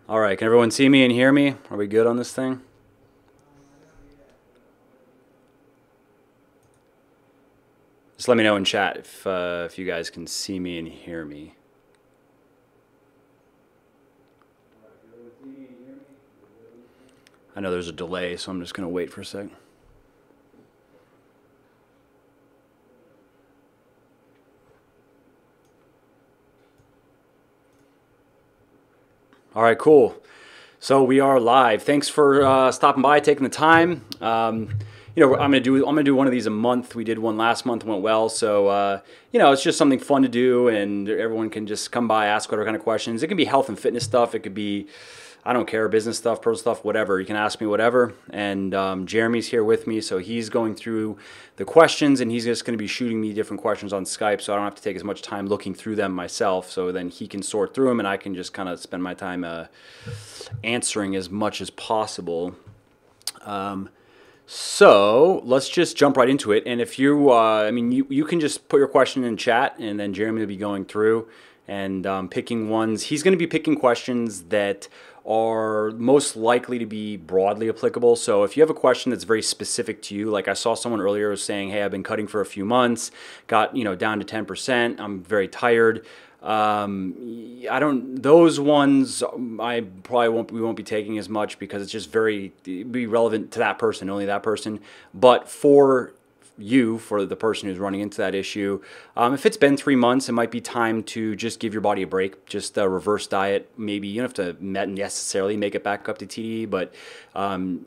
All right, can everyone see me and hear me? Are we good on this thing? Just let me know in chat if you guys can see me and hear me. I know there's a delay, so I'm just going to wait for a sec. All right, cool. So we are live. Thanks for stopping by, taking the time. I'm gonna do one of these a month. We did one last month, went well. So it's just something fun to do, and everyone can just come by, ask whatever kind of questions. It can be health and fitness stuff. It could be, I don't care, business stuff, personal stuff, whatever. You can ask me whatever. And Jeremy's here with me, so he's going through the questions, and he's just going to be shooting me different questions on Skype, so I don't have to take as much time looking through them myself. So then he can sort through them, and I can just kind of spend my time answering as much as possible. So let's just jump right into it. And if you can just put your question in chat, and then Jeremy will be going through and picking ones. He's going to be picking questions that are most likely to be broadly applicable. So if you have a question that's very specific to you, like I saw someone earlier was saying, hey, I've been cutting for a few months, got down to 10%, I'm very tired. Those ones we won't be taking as much because it's just be relevant to that person, only that person. But for the person who's running into that issue, if it's been 3 months, it might be time to just give your body a break, just a reverse diet. Maybe you don't have to necessarily make it back up to TDE, but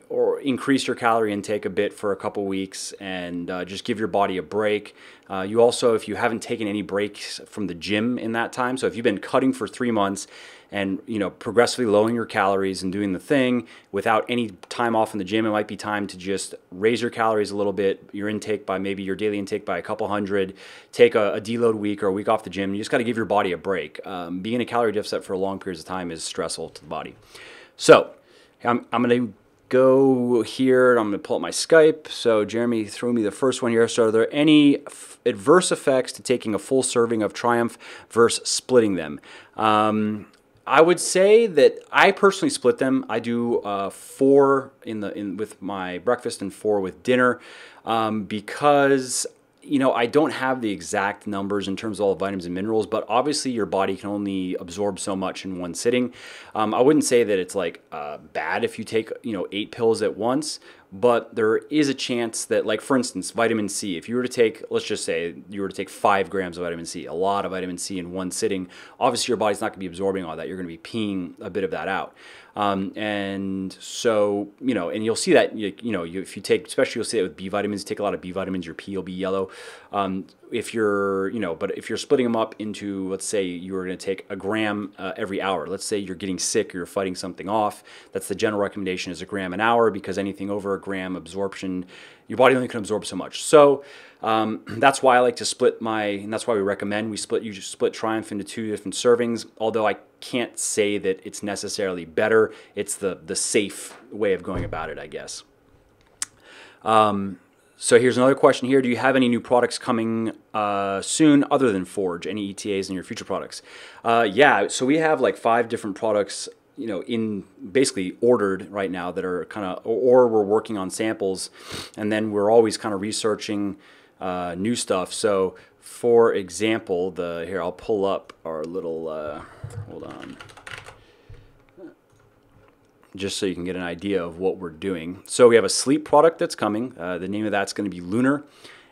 or increase your calorie intake a bit for a couple weeks and just give your body a break. You also, if you haven't taken any breaks from the gym in that time, so if you've been cutting for 3 months and progressively lowering your calories and doing the thing without any time off in the gym, it might be time to just raise your calories a little bit, your intake by maybe your daily intake by a couple hundred, take a deload week or a week off the gym. You just got to give your body a break. Being in a calorie deficit for long periods of time is stressful to the body. So I'm going to go here. I'm going to pull up my Skype. So Jeremy threw me the first one here. So are there any adverse effects to taking a full serving of Triumph versus splitting them? I would say that I personally split them. I do 4 with my breakfast and 4 with dinner because I don't have the exact numbers in terms of all the vitamins and minerals, but obviously your body can only absorb so much in one sitting. I wouldn't say that it's bad if you take 8 pills at once, but there is a chance that, like for instance, vitamin C, if you were to take, let's just say you were to take 5 grams of vitamin C, a lot of vitamin C in one sitting, obviously your body's not going to be absorbing all that. You're going to be peeing a bit of that out. And so, and you'll see that, if you take, especially you'll see it with B vitamins, you take a lot of B vitamins, your pee will be yellow. If you're, but if you're splitting them up into, let's say you were going to take a gram every hour, let's say you're getting sick or you're fighting something off, that's the general recommendation is a gram an hour, because anything over a gram absorption, your body only can absorb so much. So that's why I like to split and that's why we recommend you just split Triumph into 2 different servings, although I can't say that it's necessarily better. It's the safe way of going about it, I guess. So here's another question here. Do you have any new products coming soon other than Forge? Any ETAs in your future products? Yeah, so we have 5 different products in basically ordered right now that are or we're working on samples, and then we're always kind of researching new stuff. So for example, here I'll pull up our little, hold on, just so you can get an idea of what we're doing. So we have a sleep product that's coming. The name of that's going to be Lunar.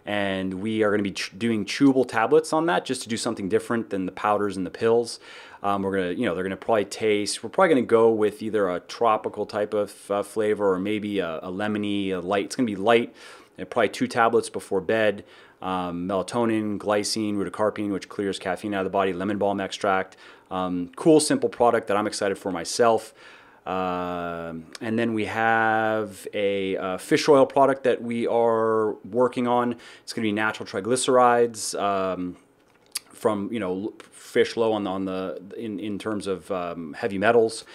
And we are going to be doing chewable tablets on that, just to do something different than the powders and the pills. We're going to, they're going to probably taste, we're probably going to go with either a tropical type of flavor or maybe a lemony, a light. It's going to be light, and probably 2 tablets before bed. Melatonin, glycine, rutacarpine, which clears caffeine out of the body, lemon balm extract. Cool, simple product that I'm excited for myself. And then we have a fish oil product that we are working on. It's going to be natural triglycerides from fish low in terms of heavy metals.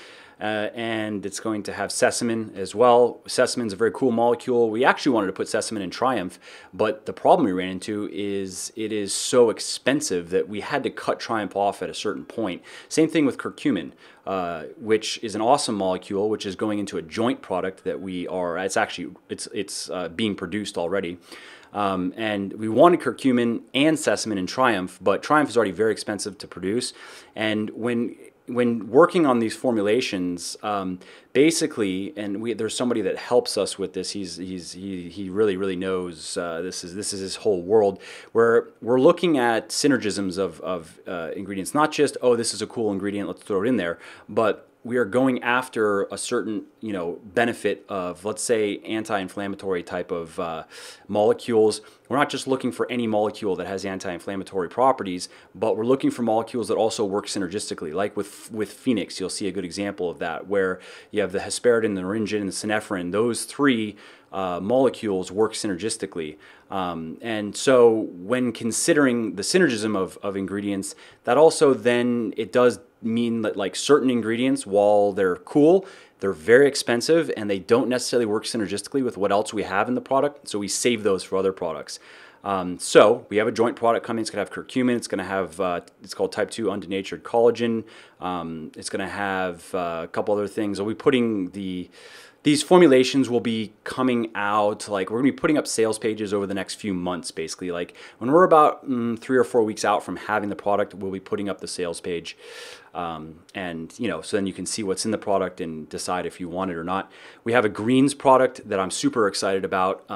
and it's going to have sesamin as well. Sesamin is a very cool molecule. We actually wanted to put sesamin in Triumph, but the problem we ran into is it is so expensive that we had to cut Triumph off at a certain point. Same thing with curcumin, which is an awesome molecule, which is going into a joint product that we are. It's being produced already. And we wanted curcumin and sesamin in Triumph, but Triumph is already very expensive to produce. And when working on these formulations, basically, and there's somebody that helps us with this. He really knows. This is his whole world. Where we're looking at synergisms of ingredients, not just, oh, this is a cool ingredient, let's throw it in there, but we are going after a certain, benefit of, let's say, anti-inflammatory type of molecules. We're not just looking for any molecule that has anti-inflammatory properties, but we're looking for molecules that also work synergistically. Like with Phoenix, you'll see a good example of that, where you have the hesperidin, the naringin, and the synephrine. Those three molecules work synergistically. And so when considering the synergism of ingredients, that also then it does mean that like certain ingredients, while they're cool, they're very expensive and they don't necessarily work synergistically with what else we have in the product. So we save those for other products. So we have a joint product coming. It's going to have curcumin. It's going to have, it's called type 2 undenatured collagen. It's going to have a couple other things. We'll be putting these formulations will be coming out, like we're gonna be putting up sales pages over the next few months, basically. Like when we're about 3 or 4 weeks out from having the product, we'll be putting up the sales page. And so then you can see what's in the product and decide if you want it or not. We have a greens product that I'm super excited about.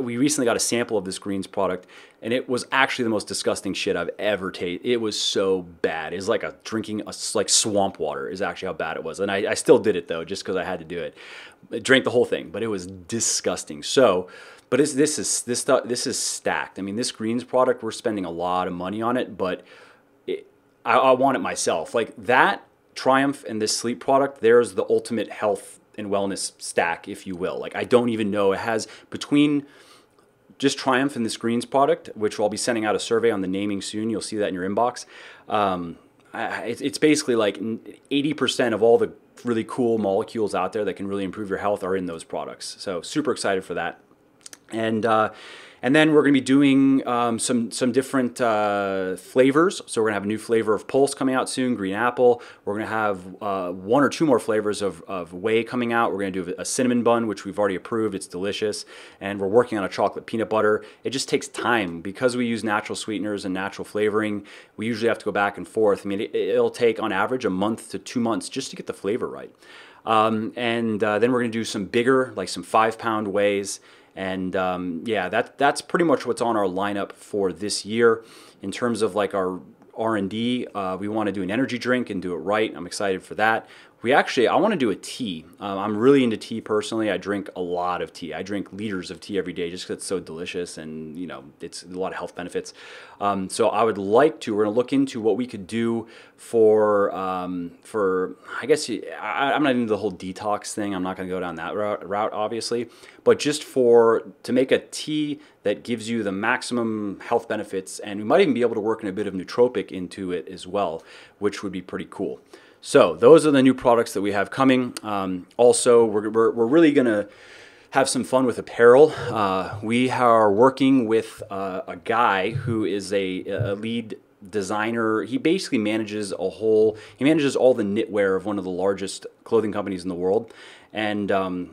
We recently got a sample of this greens product, and it was actually the most disgusting shit I've ever tasted. It was so bad. It was like drinking swamp water is actually how bad it was. And I still did it though, just because I had to do it. I drank the whole thing, but it was disgusting. So, but this is stacked. I mean, this greens product, we're spending a lot of money on it, but I want it myself. Like that Triumph and this sleep product, there's the ultimate health and wellness stack, if you will. Like I don't even know. It has between just Triumph and this greens product, which I'll be sending out a survey on the naming soon. You'll see that in your inbox. It's basically like 80% of all the really cool molecules out there that can really improve your health are in those products. So super excited for that. And then we're going to be doing some different flavors. So we're going to have a new flavor of Pulse coming out soon, green apple. We're going to have 1 or 2 more flavors of whey coming out. We're going to do a cinnamon bun, which we've already approved. It's delicious. And we're working on a chocolate peanut butter. It just takes time. Because we use natural sweeteners and natural flavoring, we usually have to go back and forth. I mean, it'll take on average a month to 2 months just to get the flavor right. Then we're going to do some bigger, like some 5-pound wheys. And yeah, that's pretty much what's on our lineup for this year. In terms of like our R&D, we want to do an energy drink and do it right. I'm excited for that. I want to do a tea. I'm really into tea personally. I drink a lot of tea. I drink liters of tea every day just because it's so delicious and, it's a lot of health benefits. So I would like to, we're going to look into what we could do for I guess, I'm not into the whole detox thing. I'm not going to go down that route, obviously. But just to make a tea that gives you the maximum health benefits, and we might even be able to work in a bit of nootropic into it as well, which would be pretty cool. So those are the new products that we have coming. Also, we're really going to have some fun with apparel. We are working with a guy who is a lead designer. He basically manages all the knitwear of one of the largest clothing companies in the world. And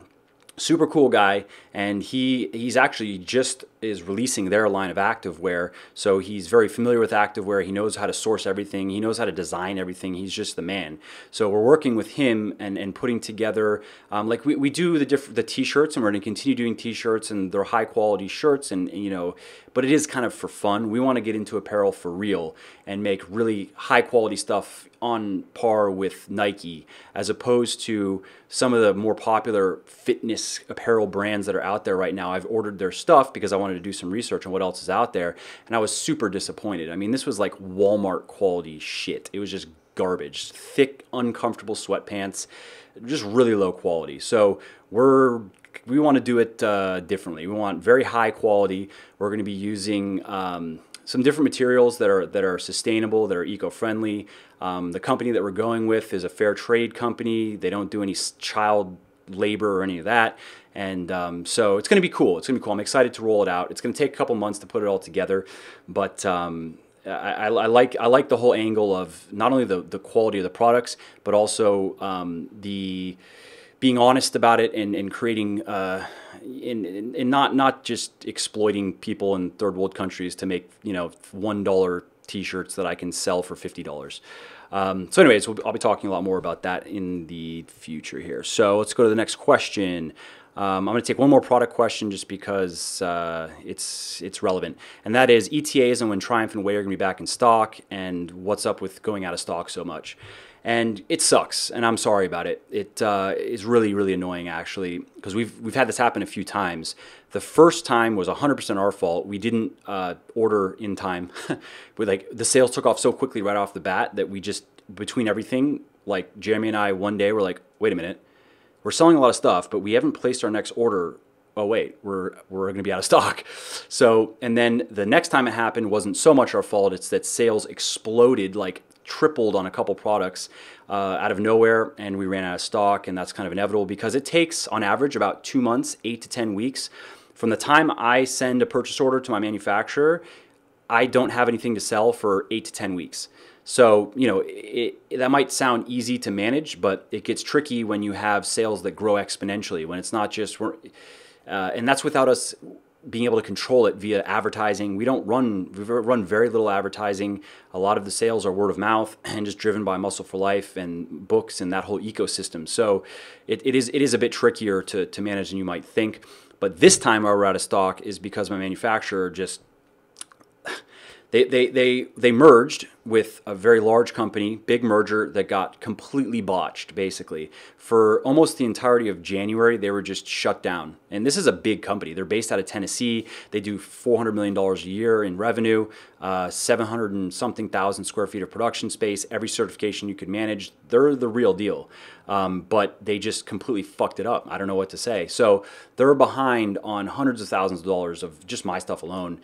super cool guy, and he's actually just is releasing their line of activewear, so he's very familiar with activewear. He knows how to source everything. He knows how to design everything. He's just the man. So we're working with him and putting together, like we do the t-shirts, and we're going to continue doing t-shirts, and they're high quality shirts, and but it is kind of for fun. We want to get into apparel for real and make really high quality stuff on par with Nike, as opposed to some of the more popular fitness apparel brands that are out there right now. I've ordered their stuff because I wanted to do some research on what else is out there, and I was super disappointed. I mean, this was like Walmart quality shit. It was just garbage, thick, uncomfortable sweatpants, just really low quality. So we want to do it differently. We want very high quality. We're going to be using some different materials that are sustainable, that are eco-friendly. The company that we're going with is a fair trade company. They don't do any child labor or any of that. And so it's going to be cool. It's going to be cool. I'm excited to roll it out. It's going to take a couple months to put it all together, but I like the whole angle of not only the quality of the products, but also the being honest about it and creating and not just exploiting people in third world countries to make $1 t-shirts that I can sell for $50. So anyways, I'll be talking a lot more about that in the future here. So let's go to the next question. I'm going to take one more product question just because it's relevant, and that is ETAs and when Triumph and Whey are going to be back in stock, and what's up with going out of stock so much. And it sucks, and I'm sorry about it. It is really, really annoying, actually, because we've had this happen a few times. The first time was 100% our fault. We didn't order in time. The sales took off so quickly right off the bat that we just, between everything, like Jeremy and I one day were like, wait a minute, we're selling a lot of stuff, but we haven't placed our next order. Oh wait, we're going to be out of stock. So, and then the next time it happened wasn't so much our fault. It's that sales exploded, like tripled on a couple products out of nowhere, and we ran out of stock, and that's kind of inevitable because it takes on average about 2 months, 8 to 10 weeks from the time I send a purchase order to my manufacturer. I don't have anything to sell for 8 to 10 weeks. So, that might sound easy to manage, but it gets tricky when you have sales that grow exponentially, when it's not just, and that's without us being able to control it via advertising. We've run very little advertising. A lot of the sales are word of mouth and just driven by Muscle for Life and books and that whole ecosystem. So it is a bit trickier to manage than you might think. But this time we're out of stock is because my manufacturer just, they merged with a very large company, big merger that got completely botched, basically. For almost the entirety of January, they were just shut down. And this is a big company. They're based out of Tennessee. They do $400 million a year in revenue, 700 and something thousand square feet of production space, every certification you could manage. They're the real deal. But they just completely fucked it up. I don't know what to say. So they're behind on hundreds of thousands of dollars of just my stuff alone,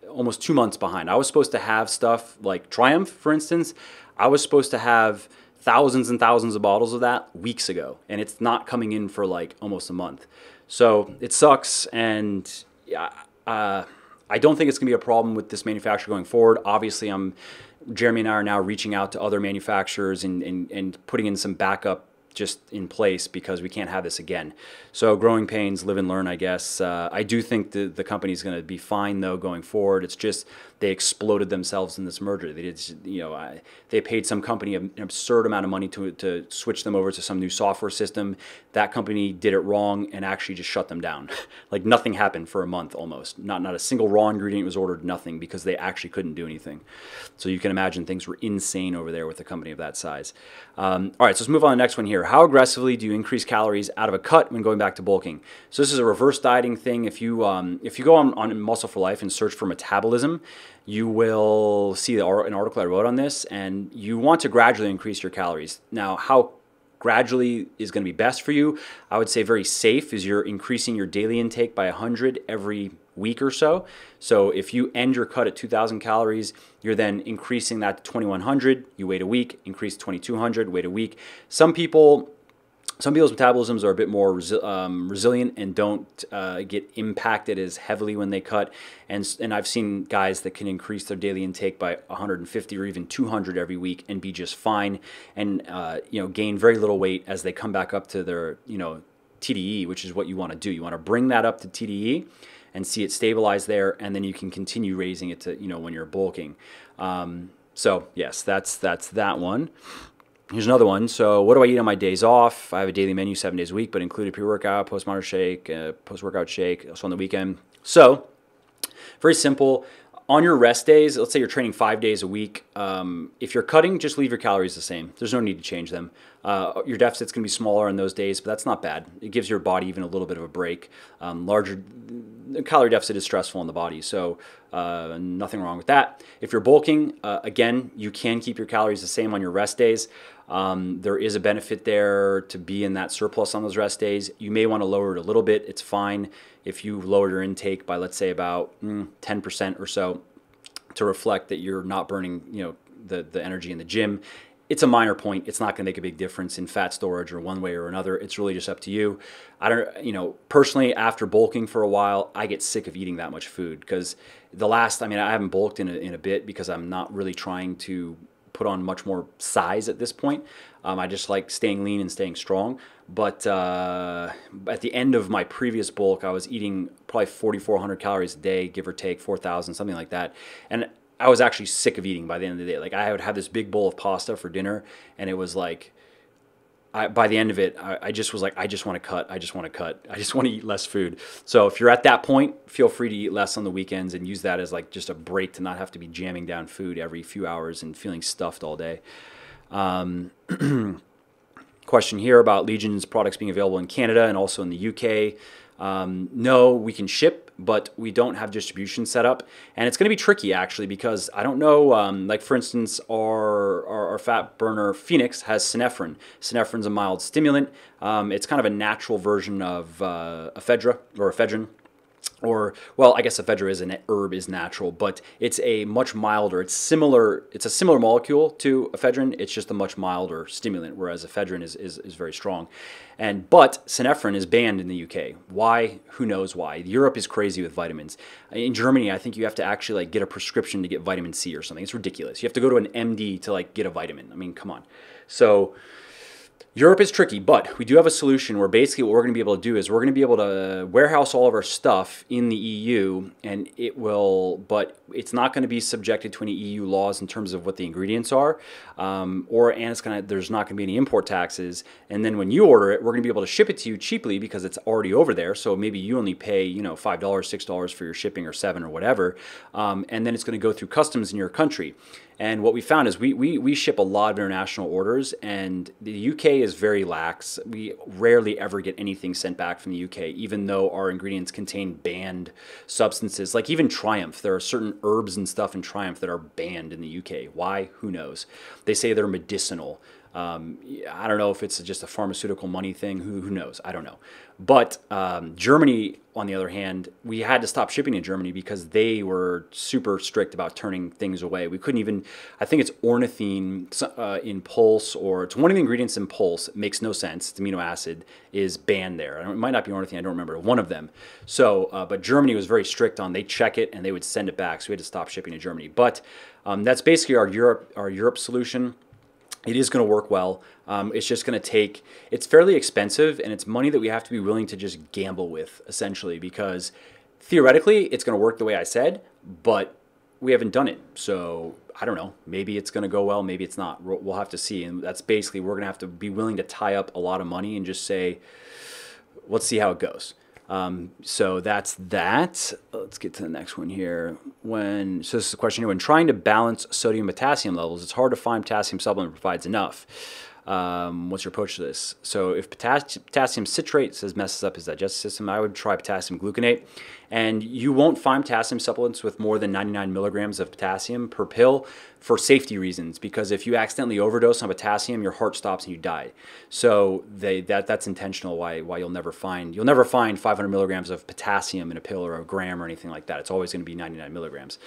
almost 2 months behind. I was supposed to have stuff like Triumph, for instance. I was supposed to have thousands and thousands of bottles of that weeks ago, and it's not coming in for like almost a month. So it sucks, and I don't think it's going to be a problem with this manufacturer going forward. Obviously, Jeremy and I are now reaching out to other manufacturers and putting in some backup just in place because we can't have this again. So growing pains, live and learn, I guess. I do think the company's going to be fine though going forward. It's just they exploded themselves in this merger. They did, they paid some company an absurd amount of money to switch them over to some new software system. That company did it wrong and actually just shut them down. Like nothing happened for a month almost. Not a single raw ingredient was ordered, nothing, because they actually couldn't do anything. So you can imagine things were insane over there with a company of that size. All right, so let's move on to the next one here. How aggressively do you increase calories out of a cut when going back to bulking? So this is a reverse dieting thing. If you go on Muscle for Life and search for metabolism, you will see an article I wrote on this, and you want to gradually increase your calories. Now, how gradually is going to be best for you? I would say very safe is you're increasing your daily intake by 100 every week or so. So if you end your cut at 2,000 calories, you're then increasing that to 2,100. You wait a week, increase 2,200, wait a week. Some people's metabolisms are a bit more resilient and don't get impacted as heavily when they cut. And I've seen guys that can increase their daily intake by 150 or even 200 every week and be just fine, and gain very little weight as they come back up to their TDE, which is what you want to do. You want to bring that up to TDE and see it stabilize there, and then you can continue raising it to when you're bulking. So yes, that's that one. Here's another one. So what do I eat on my days off? I have a daily menu 7 days a week, but included pre-workout, post-workout shake, also on the weekend. So very simple. On your rest days, let's say you're training 5 days a week. If you're cutting, just leave your calories the same. There's no need to change them. Your deficit's going to be smaller on those days, but that's not bad. It gives your body even a little bit of a break. calorie deficit is stressful on the body, so nothing wrong with that. If you're bulking, again, you can keep your calories the same on your rest days. There is a benefit there to be in that surplus on those rest days. You may want to lower it a little bit. It's fine if you lower your intake by, let's say, about 10% or so to reflect that you're not burning, the energy in the gym. It's a minor point. It's not going to make a big difference in fat storage or one way or another. It's really just up to you. I don't, personally, after bulking for a while, I get sick of eating that much food because I haven't bulked in a bit because I'm not really trying to put on much more size at this point. I just like staying lean and staying strong. But at the end of my previous bulk, I was eating probably 4,400 calories a day, give or take 4,000, something like that. And I was actually sick of eating by the end of the day. Like I would have this big bowl of pasta for dinner, and it was like, by the end of it, I just was like, I just want to cut. I just want to cut. I just want to eat less food. So if you're at that point, feel free to eat less on the weekends and use that as like just a break to not have to be jamming down food every few hours and feeling stuffed all day. Question here about Legion's products being available in Canada and also in the UK. No, we can ship, but we don't have distribution set up, and it's going to be tricky actually because I don't know. Like for instance, our fat burner Phoenix has synephrine. Synephrine a mild stimulant. It's kind of a natural version of ephedra or ephedrine. Or, well, I guess ephedra is an herb, is natural, but it's a much milder, it's a similar molecule to ephedrine, it's just a much milder stimulant, whereas ephedrine is very strong. But synephrine is banned in the UK. Why? Who knows why? Europe is crazy with vitamins. In Germany, I think you have to actually like get a prescription to get vitamin C or something. It's ridiculous. You have to go to an MD to like get a vitamin. I mean, come on. So Europe is tricky, but we do have a solution where basically what we're going to be able to do is we're going to be able to warehouse all of our stuff in the EU, and but it's not going to be subjected to any EU laws in terms of what the ingredients are, there's not going to be any import taxes. And then when you order it, we're going to be able to ship it to you cheaply because it's already over there. So maybe you only pay, $5, $6 for your shipping or $7 or whatever, and then it's going to go through customs in your country. And what we found is we ship a lot of international orders, and the UK is very lax. We rarely ever get anything sent back from the UK, even though our ingredients contain banned substances. Like even Triumph, there are certain herbs and stuff in Triumph that are banned in the UK. Why? Who knows? They say they're medicinal. I don't know if it's just a pharmaceutical money thing. Who knows? I don't know. But Germany, on the other hand, we had to stop shipping to Germany because they were super strict about turning things away. We couldn't even, I think it's ornithine in Pulse, or it's one of the ingredients in Pulse. It makes no sense. It's amino acid is banned there. It might not be ornithine. I don't remember. One of them. So, but Germany was very strict on, they check it and they would send it back. So we had to stop shipping to Germany. But that's basically our Europe solution. It is going to work well. It's just going to take, it's fairly expensive, and it's money that we have to be willing to just gamble with, essentially, because theoretically it's going to work the way I said, but we haven't done it. So I don't know. Maybe it's going to go well. Maybe it's not. We'll have to see. And that's basically, we're going to have to be willing to tie up a lot of money and just say, let's see how it goes. So that's that. Let's get to the next one here. So this is a question here. When trying to balance sodium and potassium levels, it's hard to find potassium supplement that provides enough. What's your approach to this? So if potassium citrate messes up his digestive system, I would try potassium gluconate. And you won't find potassium supplements with more than 99 milligrams of potassium per pill for safety reasons, because if you accidentally overdose on potassium, your heart stops and you die. So that's intentional. Why you'll never find 500 milligrams of potassium in a pill or a gram or anything like that. It's always going to be 99 milligrams.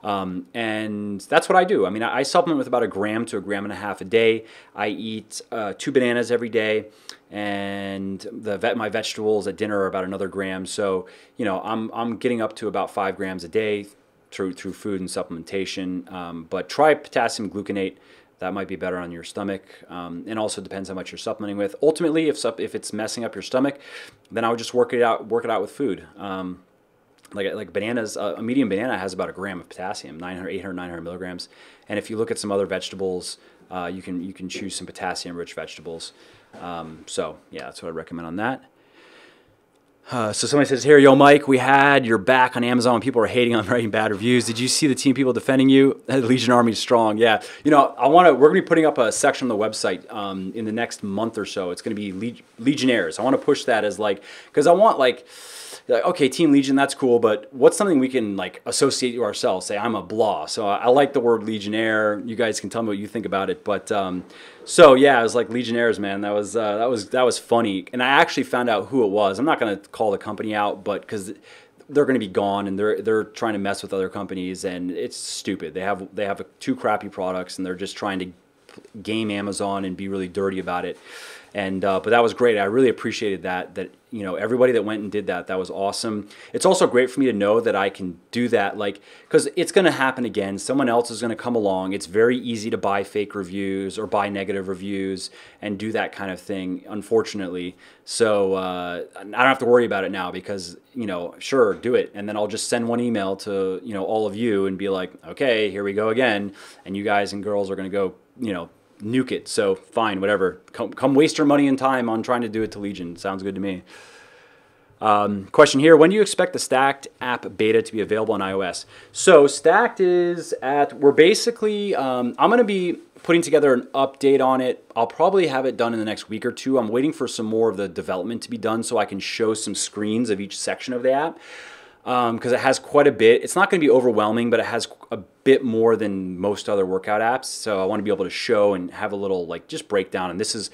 And that's what I do. I mean, I supplement with about 1 gram to 1.5 grams a day. I eat 2 bananas every day, and my vegetables at dinner are about another gram. So I'm getting up to about 5 grams a day through food and supplementation. But try potassium gluconate. That might be better on your stomach, and also depends how much you're supplementing with. Ultimately, if it's messing up your stomach, then I would just work it out with food. Like bananas, a medium banana has about 1 gram of potassium, 800, 900 milligrams. And if you look at some other vegetables, you can choose some potassium-rich vegetables. So yeah, that's what I recommend on that. So somebody says here, yo, Mike, we had your back on Amazon when people were hating on writing bad reviews. Did you see the team people defending you? The Legion Army is strong. Yeah. We're going to be putting up a section on the website in the next month or so. It's going to be Legionnaires. I want to push that as because I want like, okay, Team Legion, that's cool, but what's something we can like associate to ourselves? Say I'm a blah. So I like the word Legionnaire. You guys can tell me what you think about it. But so yeah, I was like Legionnaires, man. That was funny, and I actually found out who it was. I'm not gonna call the company out, but because they're going to be gone, and they're trying to mess with other companies, and it's stupid. They have two crappy products, and they're just trying to game Amazon and be really dirty about it. And but that was great. I really appreciated that you know, everybody that went and did that was awesome. It's also great for me to know that I can do that, like, because it's going to happen again. Someone else is going to come along. It's very easy to buy fake reviews or buy negative reviews and do that kind of thing, unfortunately. So I don't have to worry about it now because, you know, sure, do it. And then I'll just send one email to, you know, all of you and be like, okay, here we go again. And you guys and girls are going to go, you know, nuke it. So fine, whatever. Come waste your money and time on trying to do it to Legion. Sounds good to me. Question here: when do you expect the Stacked app beta to be available on iOS? So Stacked is we're basically, I'm going to be putting together an update on it. I'll probably have it done in the next week or two. I'm waiting for some more of the development to be done so I can show some screens of each section of the app. Because it has quite a bit. It's not going to be overwhelming, but it has a bit more than most other workout apps. So I want to be able to show and have a little like just breakdown. And this is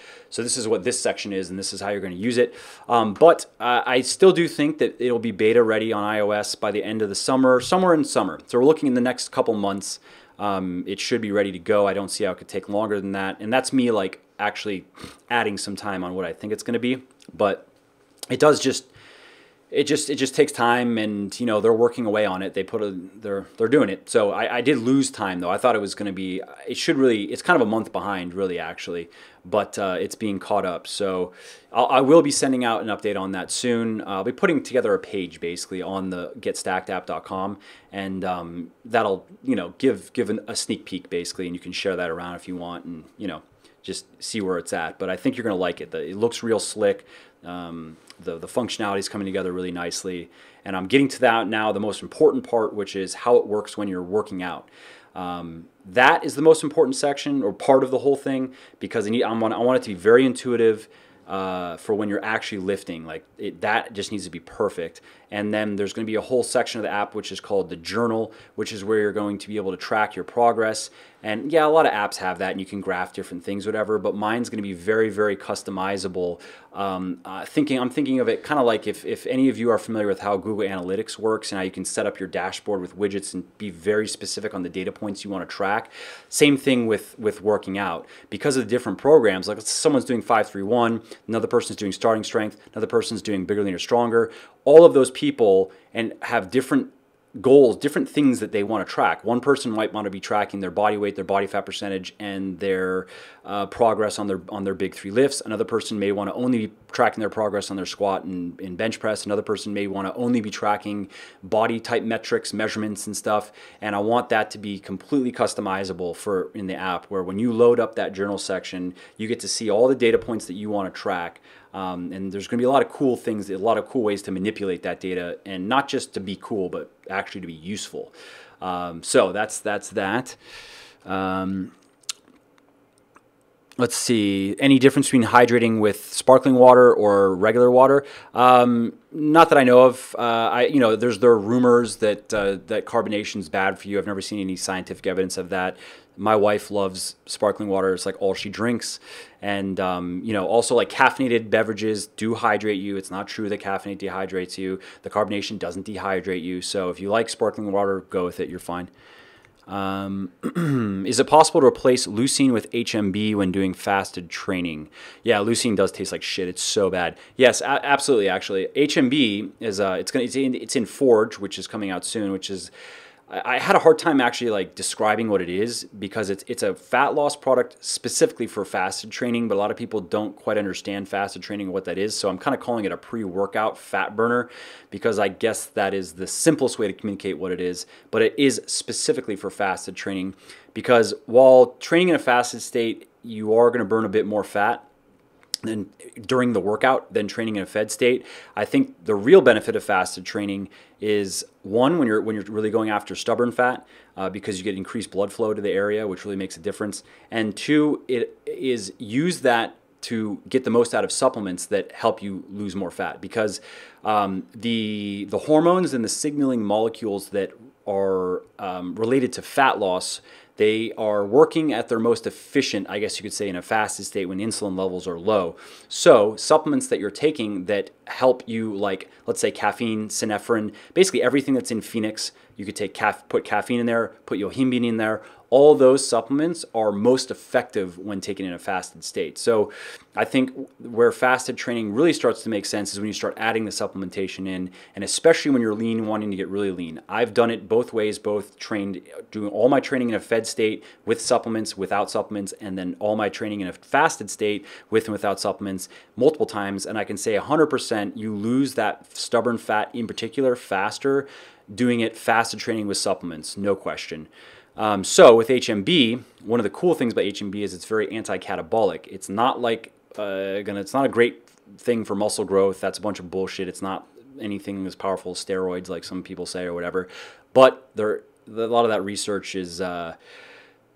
what this section is, and this is how you're going to use it. But I still do think that it'll be beta ready on iOS by the end of the summer, somewhere in summer. So we're looking in the next couple months. It should be ready to go. I don't see how it could take longer than that. And that's me like actually adding some time on what I think it's going to be. But it does just. It just takes time, and you know they're working away on it. They're doing it. So I did lose time though. I thought it was going to be. It's kind of a month behind really actually, but it's being caught up. So I will be sending out an update on that soon. I'll be putting together a page basically on the getstackedapp.com, and that'll give a sneak peek basically, and you can share that around if you want, and just see where it's at. But I think you're going to like it. It looks real slick. The functionality is coming together really nicely, and I'm getting to that now, the most important part, which is how it works when you're working out. That is the most important section or part of the whole thing, because I want it to be very intuitive for when you're actually lifting. Like that just needs to be perfect. And then there's going to be a whole section of the app which is called the journal, which is where you're going to be able to track your progress. And yeah, a lot of apps have that, and you can graph different things, whatever. But mine's going to be very, very customizable. I'm thinking of it kind of like if any of you are familiar with how Google Analytics works and how you can set up your dashboard with widgets and be very specific on the data points you want to track. Same thing with working out. Because of the different programs, like someone's doing 5-3-1, another person's doing starting strength, another person's doing bigger, leaner, stronger. All of those people and have different goals, different things that they want to track. One person might want to be tracking their body weight, their body fat percentage, and their progress on their big 3 lifts. Another person may want to only be tracking their progress on their squat and bench press. Another person may want to only be tracking body type metrics, measurements, and stuff. And I want that to be completely customizable in the app, where when you load up that journal section, you get to see all the data points that you want to track. And there's going to be a lot of cool things, a lot of cool ways to manipulate that data, and not just to be cool, but actually to be useful. So that's that. Let's see. Any difference between hydrating with sparkling water or regular water? Not that I know of. There are rumors that carbonation is bad for you. I've never seen any scientific evidence of that. My wife loves sparkling water. It's like all she drinks. And, also like caffeinated beverages do hydrate you. It's not true that caffeine dehydrates you. The carbonation doesn't dehydrate you. So if you like sparkling water, go with it. You're fine. Is it possible to replace leucine with HMB when doing fasted training? Yeah, leucine does taste like shit. It's so bad. Yes, absolutely. Actually, HMB is it's in Forge, which is coming out soon. Which is, I had a hard time actually like describing what it is, because it's a fat loss product specifically for fasted training, but a lot of people don't quite understand fasted training and what that is. So I'm kind of calling it a pre-workout fat burner, because I guess that is the simplest way to communicate what it is. But it is specifically for fasted training, because while training in a fasted state, you are going to burn a bit more fat than during the workout than training in a fed state. I think the real benefit of fasted training is, one, when you're really going after stubborn fat, because you get increased blood flow to the area, which really makes a difference. And two, it is use that to get the most out of supplements that help you lose more fat, because the hormones and the signaling molecules that are related to fat loss, they are working at their most efficient, I guess you could say, in a fasted state when insulin levels are low. So supplements that you're taking that help you, like, let's say caffeine, synephrine, basically everything that's in Phoenix, you could take put caffeine in there, put yohimbine in there. All those supplements are most effective when taken in a fasted state. So I think where fasted training really starts to make sense is when you start adding the supplementation in, and especially when you're lean, wanting to get really lean. I've done it both ways, both doing all my training in a fed state with supplements, without supplements, and then all my training in a fasted state with and without supplements multiple times. And I can say 100% you lose that stubborn fat in particular faster doing it fasted training with supplements, no question. So with HMB, one of the cool things about HMB is it's very anti-catabolic. It's not like it's not a great thing for muscle growth. That's a bunch of bullshit. It's not anything as powerful as steroids, like some people say or whatever. But a lot of that research is there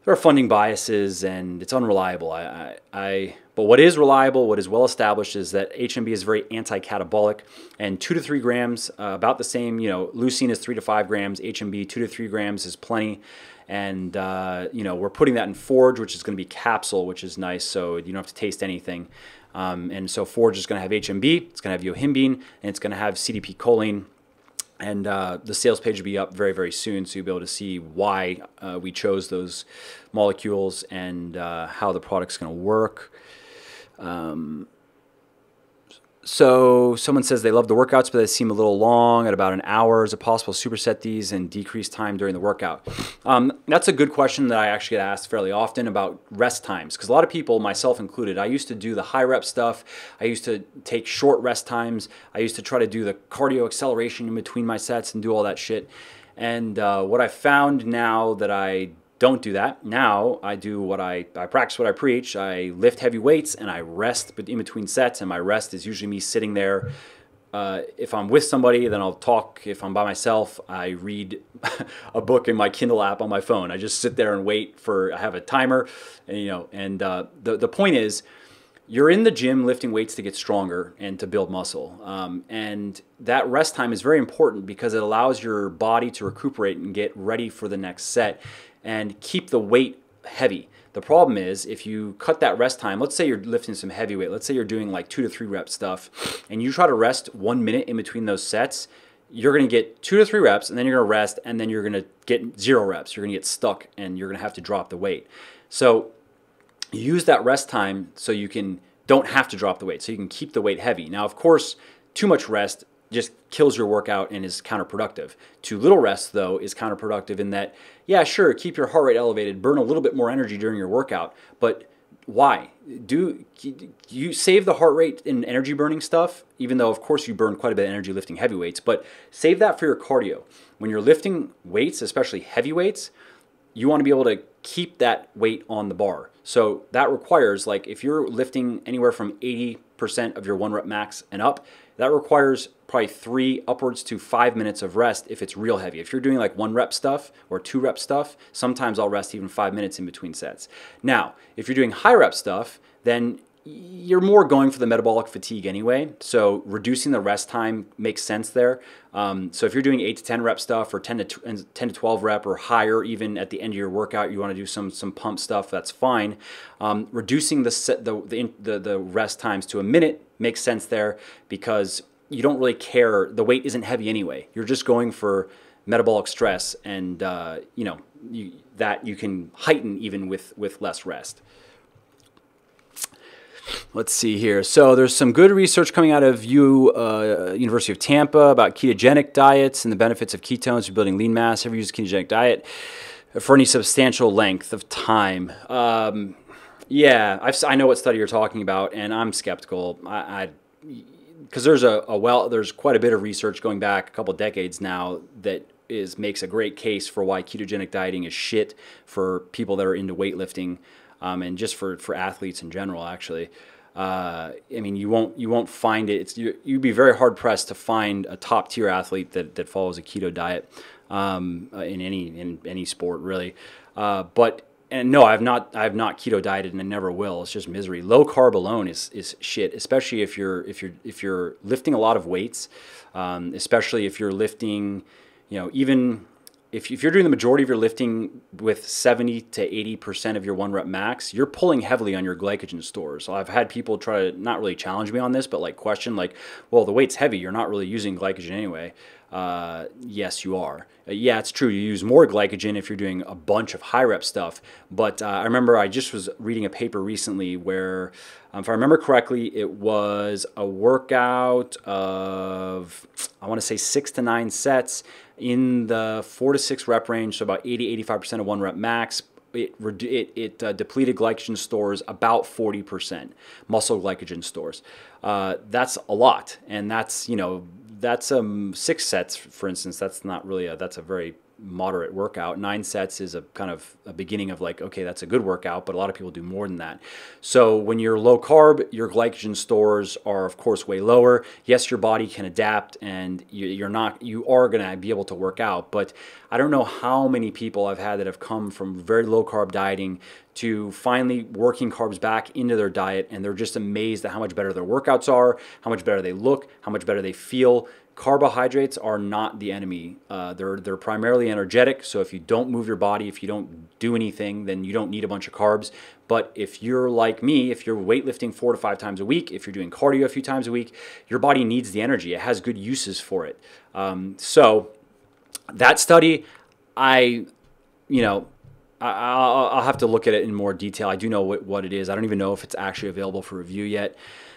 are funding biases and it's unreliable. But what is reliable, what is well established, is that HMB is very anti-catabolic, and 2 to 3 grams, about the same. Leucine is 3 to 5 grams. HMB 2 to 3 grams is plenty. And we're putting that in Forge, which is going to be capsule, which is nice, so you don't have to taste anything. And so Forge is going to have HMB, it's going to have yohimbine, and it's going to have CDP choline. And the sales page will be up very, very soon, so you'll be able to see why we chose those molecules and how the product's going to work. So someone says they love the workouts, but they seem a little long at about an hour. Is it possible to superset these and decrease time during the workout? That's a good question that I actually get asked fairly often about rest times, because a lot of people, myself included, I used to do the high rep stuff. I used to take short rest times. I used to try to do the cardio acceleration in between my sets and do all that shit. And what I found now that I don't do that. Now I do what I practice what I preach. I lift heavy weights and I rest in between sets, and my rest is usually me sitting there. If I'm with somebody, then I'll talk. If I'm by myself, I read a book in my Kindle app on my phone. I just sit there and wait I have a timer, and the point is, you're in the gym lifting weights to get stronger and to build muscle. And that rest time is very important because it allows your body to recuperate and get ready for the next set and keep the weight heavy. The problem is if you cut that rest time, let's say you're lifting some heavy weight, let's say you're doing like 2 to 3 rep stuff, and you try to rest 1 minute in between those sets, you're going to get 2 to 3 reps, and then you're going to rest, and then you're going to get 0 reps. You're going to get stuck, and you're going to have to drop the weight. So use that rest time so you don't have to drop the weight, so you can keep the weight heavy. Now, of course, too much rest just kills your workout and is counterproductive. Too little rest, though, is counterproductive in that, yeah, sure, keep your heart rate elevated, burn a little bit more energy during your workout, but why? Do you save the heart rate in energy burning stuff, even though, of course, you burn quite a bit of energy lifting heavy weights, but save that for your cardio. When you're lifting weights, especially heavy weights, you want to be able to keep that weight on the bar. So that requires, like, if you're lifting anywhere from 80% of your 1 rep max and up, that requires probably 3 upwards to 5 minutes of rest if it's real heavy. If you're doing like 1 rep stuff or 2 rep stuff, sometimes I'll rest even 5 minutes in between sets. Now, if you're doing high rep stuff, then you're more going for the metabolic fatigue anyway, so reducing the rest time makes sense there. So if you're doing 8 to 10 rep stuff or 10 to 12 rep or higher, even at the end of your workout, you want to do some pump stuff, that's fine. Reducing the rest times to a minute makes sense there because you don't really care. The weight isn't heavy anyway. You're just going for metabolic stress, and that you can heighten even with less rest. Let's see here. So there's some good research coming out of University of Tampa about ketogenic diets and the benefits of ketones for building lean mass. Have you used a ketogenic diet for any substantial length of time? Yeah, I know what study you're talking about, and I'm skeptical. Because there's quite a bit of research going back a couple of decades now that makes a great case for why ketogenic dieting is shit for people that are into weightlifting. And just for athletes in general, actually. I mean, you won't find it. You'd be very hard pressed to find a top tier athlete that follows a keto diet in any sport really. But and no, I've not keto dieted, and I never will. It's just misery. Low carb alone is shit, especially if you're lifting a lot of weights, especially if you're lifting, even if you're doing the majority of your lifting with 70 to 80% of your 1 rep max, you're pulling heavily on your glycogen stores. So I've had people try to not really challenge me on this, but like question like, well, the weight's heavy, you're not really using glycogen anyway. Yes, you are. Yeah, it's true. You use more glycogen if you're doing a bunch of high rep stuff. But I remember I just was reading a paper recently where, if I remember correctly, it was a workout of, I want to say 6 to 9 sets in the 4 to 6 rep range. So about 80-85% of 1 rep max. It depleted glycogen stores about 40%, muscle glycogen stores. That's a lot, and that's 6 sets, for instance. That's not really that's a very moderate workout. 9 sets is a kind of a beginning of like, okay, that's a good workout, but a lot of people do more than that. So when you're low carb, your glycogen stores are of course way lower. Yes, your body can adapt, and you are going to be able to work out, but I don't know how many people I've had that have come from very low carb dieting to finally working carbs back into their diet, and they're just amazed at how much better their workouts are, how much better they look, how much better they feel. Carbohydrates are not the enemy. They're primarily energetic, so if you don't move your body, if you don't do anything, then you don't need a bunch of carbs. But if you're like me, if you're weightlifting 4 to 5 times a week, if you're doing cardio a few times a week, your body needs the energy. It has good uses for it. So that study, I'll have to look at it in more detail. I do know what it is. I don't even know if it's actually available for review yet.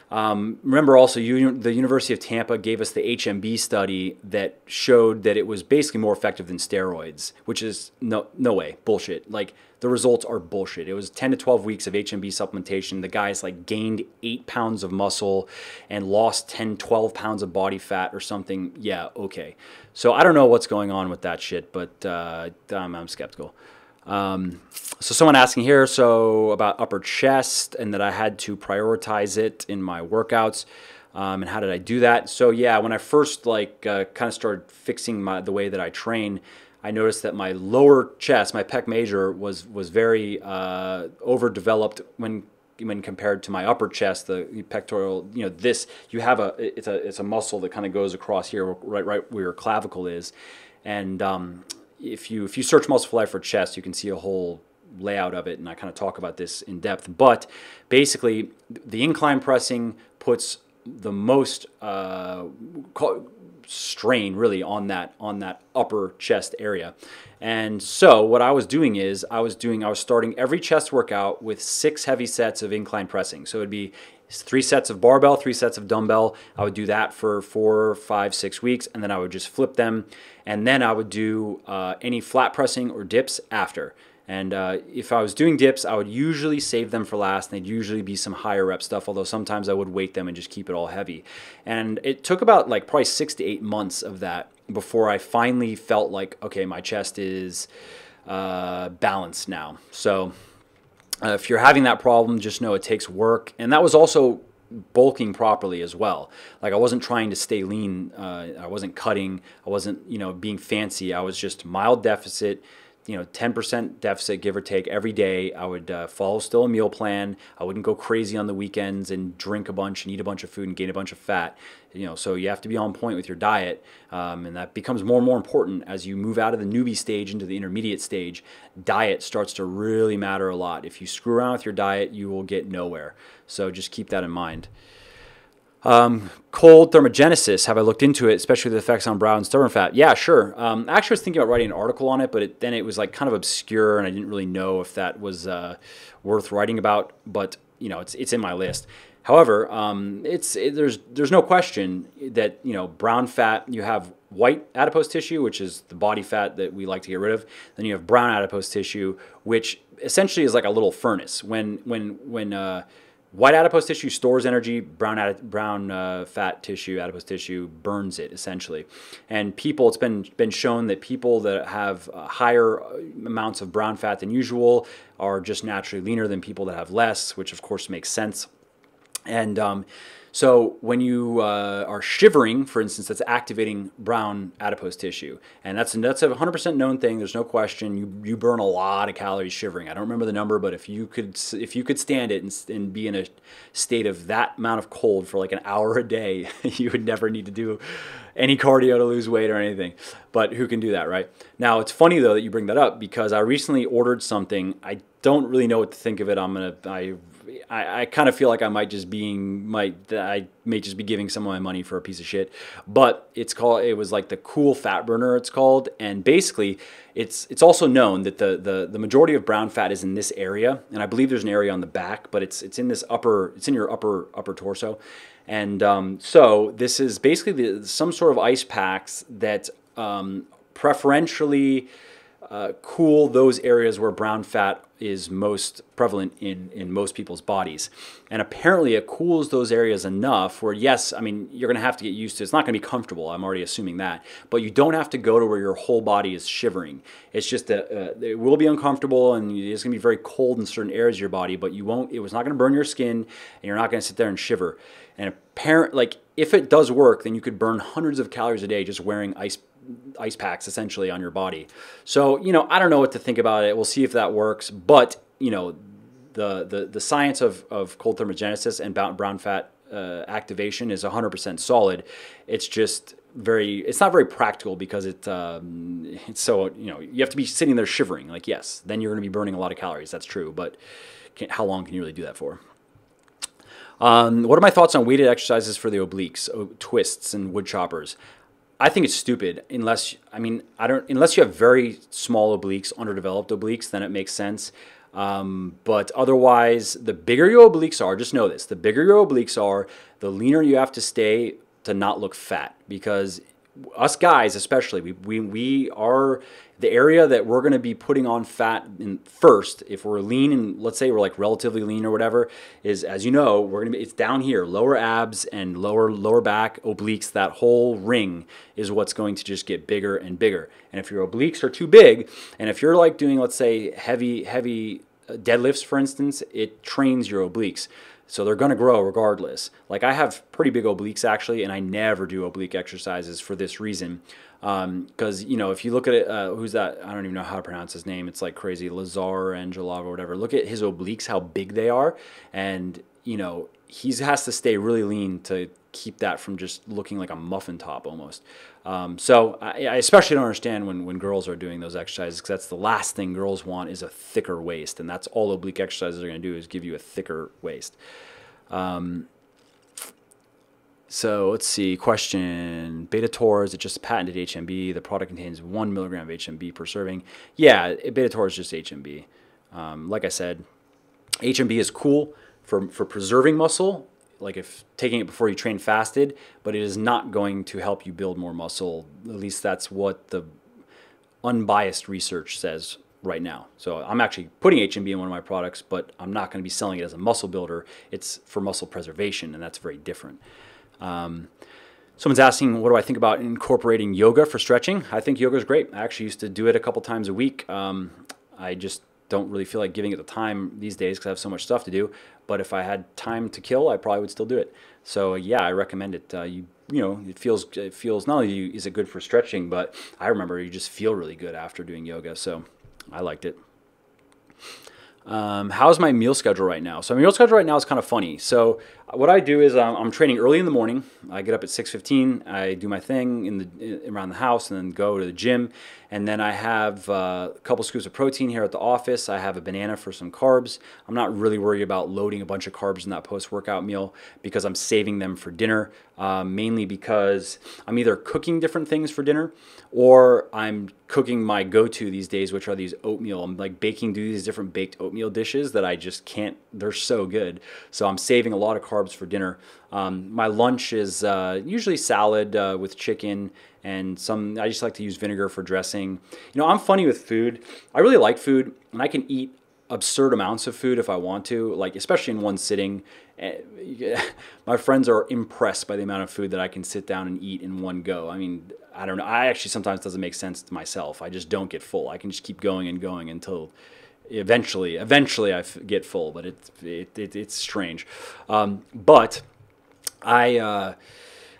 Remember also, the University of Tampa gave us the HMB study that showed that it was basically more effective than steroids, which is no way, bullshit. Like, the results are bullshit. It was 10 to 12 weeks of HMB supplementation. The guys like gained 8 pounds of muscle and lost 10, 12 pounds of body fat or something. Yeah, okay. So I don't know what's going on with that shit, but I'm skeptical. So someone asking here, about upper chest and that I had to prioritize it in my workouts, and how did I do that? So yeah, when I first kind of started fixing the way that I train, I noticed that my lower chest, my pec major, was very overdeveloped when compared to my upper chest, the pectoral. It's a muscle that kind of goes across here, right where your clavicle is, and if you search Muscle for Life for chest, you can see a whole layout of it, and I kind of talk about this in depth. But basically, the incline pressing puts the most strain really on that upper chest area. And so what I was doing is I was starting every chest workout with 6 heavy sets of incline pressing. So it'd be 3 sets of barbell, 3 sets of dumbbell. I would do that for 4, 5, 6 weeks, and then I would just flip them, and then I would do any flat pressing or dips after. And if I was doing dips, I would usually save them for last, and they'd usually be some higher rep stuff, although sometimes I would weight them and just keep it all heavy. And it took about probably 6 to 8 months of that before I finally felt like, okay, my chest is balanced now. So if you're having that problem, just know it takes work. And that was also bulking properly as well. Like, I wasn't trying to stay lean. I wasn't cutting. I wasn't, being fancy. I was just mild deficit, 10% deficit, give or take, every day. I would follow still a meal plan. I wouldn't go crazy on the weekends and drink a bunch and eat a bunch of food and gain a bunch of fat. So you have to be on point with your diet, and that becomes more and more important as you move out of the newbie stage into the intermediate stage. Diet starts to really matter a lot. If you screw around with your diet, you will get nowhere. So just keep that in mind. Cold thermogenesis, have I looked into it, especially the effects on brow and stubborn fat? Yeah, sure. Actually, I was thinking about writing an article on it, but then it was kind of obscure, and I didn't really know if that was worth writing about. But it's in my list. However, there's no question that brown fat, you have white adipose tissue, which is the body fat that we like to get rid of. Then you have brown adipose tissue, which essentially is like a little furnace. When white adipose tissue stores energy, brown fat tissue, adipose tissue, burns it essentially. And it's been shown that people that have higher amounts of brown fat than usual are just naturally leaner than people that have less, which of course makes sense. And so when you are shivering, for instance, that's activating brown adipose tissue, and that's a 100% known thing. There's no question. You burn a lot of calories shivering. I don't remember the number, but if you could stand it and be in a state of that amount of cold for like an hour a day, you would never need to do any cardio to lose weight or anything. But who can do that, right? Now it's funny though that you bring that up, because I recently ordered something. I don't really know what to think of it. I kind of feel like I may just be giving some of my money for a piece of shit, but it was like the Cool Fat Burner, it's called. And basically it's also known that the majority of brown fat is in this area. And I believe there's an area on the back, but it's in your upper torso. And so this is basically some sort of ice packs that preferentially cool those areas where brown fat is most prevalent in most people's bodies. And apparently it cools those areas enough where, yes, I mean, you're going to have to get used to it. It's not going to be comfortable. I'm already assuming that. But you don't have to go to where your whole body is shivering. It's just that it will be uncomfortable, and it's going to be very cold in certain areas of your body, but it was not going to burn your skin, and you're not going to sit there and shiver. And if it does work, then you could burn hundreds of calories a day just wearing ice packs essentially on your body. So, I don't know what to think about it. We'll see if that works. But, the science of cold thermogenesis and brown fat activation is 100% solid. It's just it's not very practical, because it's so, you have to be sitting there shivering. Like, yes, then you're going to be burning a lot of calories. That's true. But how long can you really do that for? What are my thoughts on weighted exercises for the obliques, twists, and wood choppers? I think it's stupid unless you have very small obliques, underdeveloped obliques, then it makes sense. But otherwise, the bigger your obliques are, just know this, the bigger your obliques are, the leaner you have to stay to not look fat. Because us guys especially, we are the area that we're going to be putting on fat in first. If we're lean, and let's say we're like relatively lean or whatever, is, as you know, it's down here, lower abs and lower back, obliques. That whole ring is what's going to just get bigger and bigger. And if your obliques are too big, and if you're like doing, let's say, heavy deadlifts, for instance, it trains your obliques. So they're going to grow regardless. Like, I have pretty big obliques actually, and I never do oblique exercises for this reason. Because, if you look at it, who's that? I don't even know how to pronounce his name. It's like crazy. Lazar Angelov or whatever. Look at his obliques, how big they are. And, he has to stay really lean to keep that from just looking like a muffin top almost. So I especially don't understand when girls are doing those exercises, because that's the last thing girls want, is a thicker waist. And that's all oblique exercises are going to do, is give you a thicker waist. So let's see, question, Beta-Tor, is it just patented HMB? The product contains 1 milligram of HMB per serving. Yeah, Beta-Tor is just HMB. Like I said, HMB is cool for preserving muscle, like if taking it before you train fasted, but it is not going to help you build more muscle. At least that's what the unbiased research says right now. So I'm actually putting HMB in one of my products, but I'm not going to be selling it as a muscle builder. It's for muscle preservation, and that's very different. Someone's asking, what do I think about incorporating yoga for stretching? I think yoga is great. I actually used to do it a couple times a week. I just don't really feel like giving it the time these days because I have so much stuff to do. But if I had time to kill, I probably would still do it. So yeah, I recommend it. It feels not only is it good for stretching, but I remember you just feel really good after doing yoga. So I liked it. How's my meal schedule right now? So my meal schedule right now is kind of funny. So what I do is I'm training early in the morning. I get up at 6:15. I do my thing around the house and then go to the gym. And then I have a couple scoops of protein here at the office. I have a banana for some carbs. I'm not really worried about loading a bunch of carbs in that post-workout meal because I'm saving them for dinner, mainly because I'm either cooking different things for dinner or I'm cooking my go-to these days, which are these oatmeal. I'm like do these different baked oatmeal dishes that I just can't, they're so good. So I'm saving a lot of carbs for dinner. My lunch is usually salad with chicken and I just like to use vinegar for dressing. I'm funny with food. I really like food and I can eat absurd amounts of food if I want to, like especially in one sitting. My friends are impressed by the amount of food that I can sit down and eat in one go. I mean, I don't know. I actually sometimes doesn't make sense to myself. I just don't get full. I can just keep going and going until eventually I get full, but it's strange. But I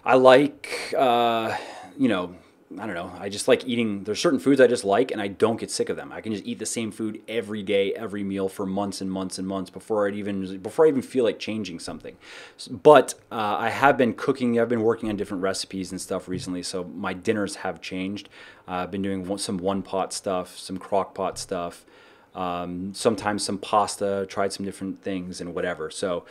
like, you know, I don't know. I just like eating. There's certain foods I just like, and I don't get sick of them. I can just eat the same food every day, every meal for months and months and months before I even feel like changing something. But I have been cooking. I've been working on different recipes and stuff recently, so my dinners have changed. I've been doing some one pot stuff, some crock pot stuff. Sometimes some pasta, tried some different things and whatever. So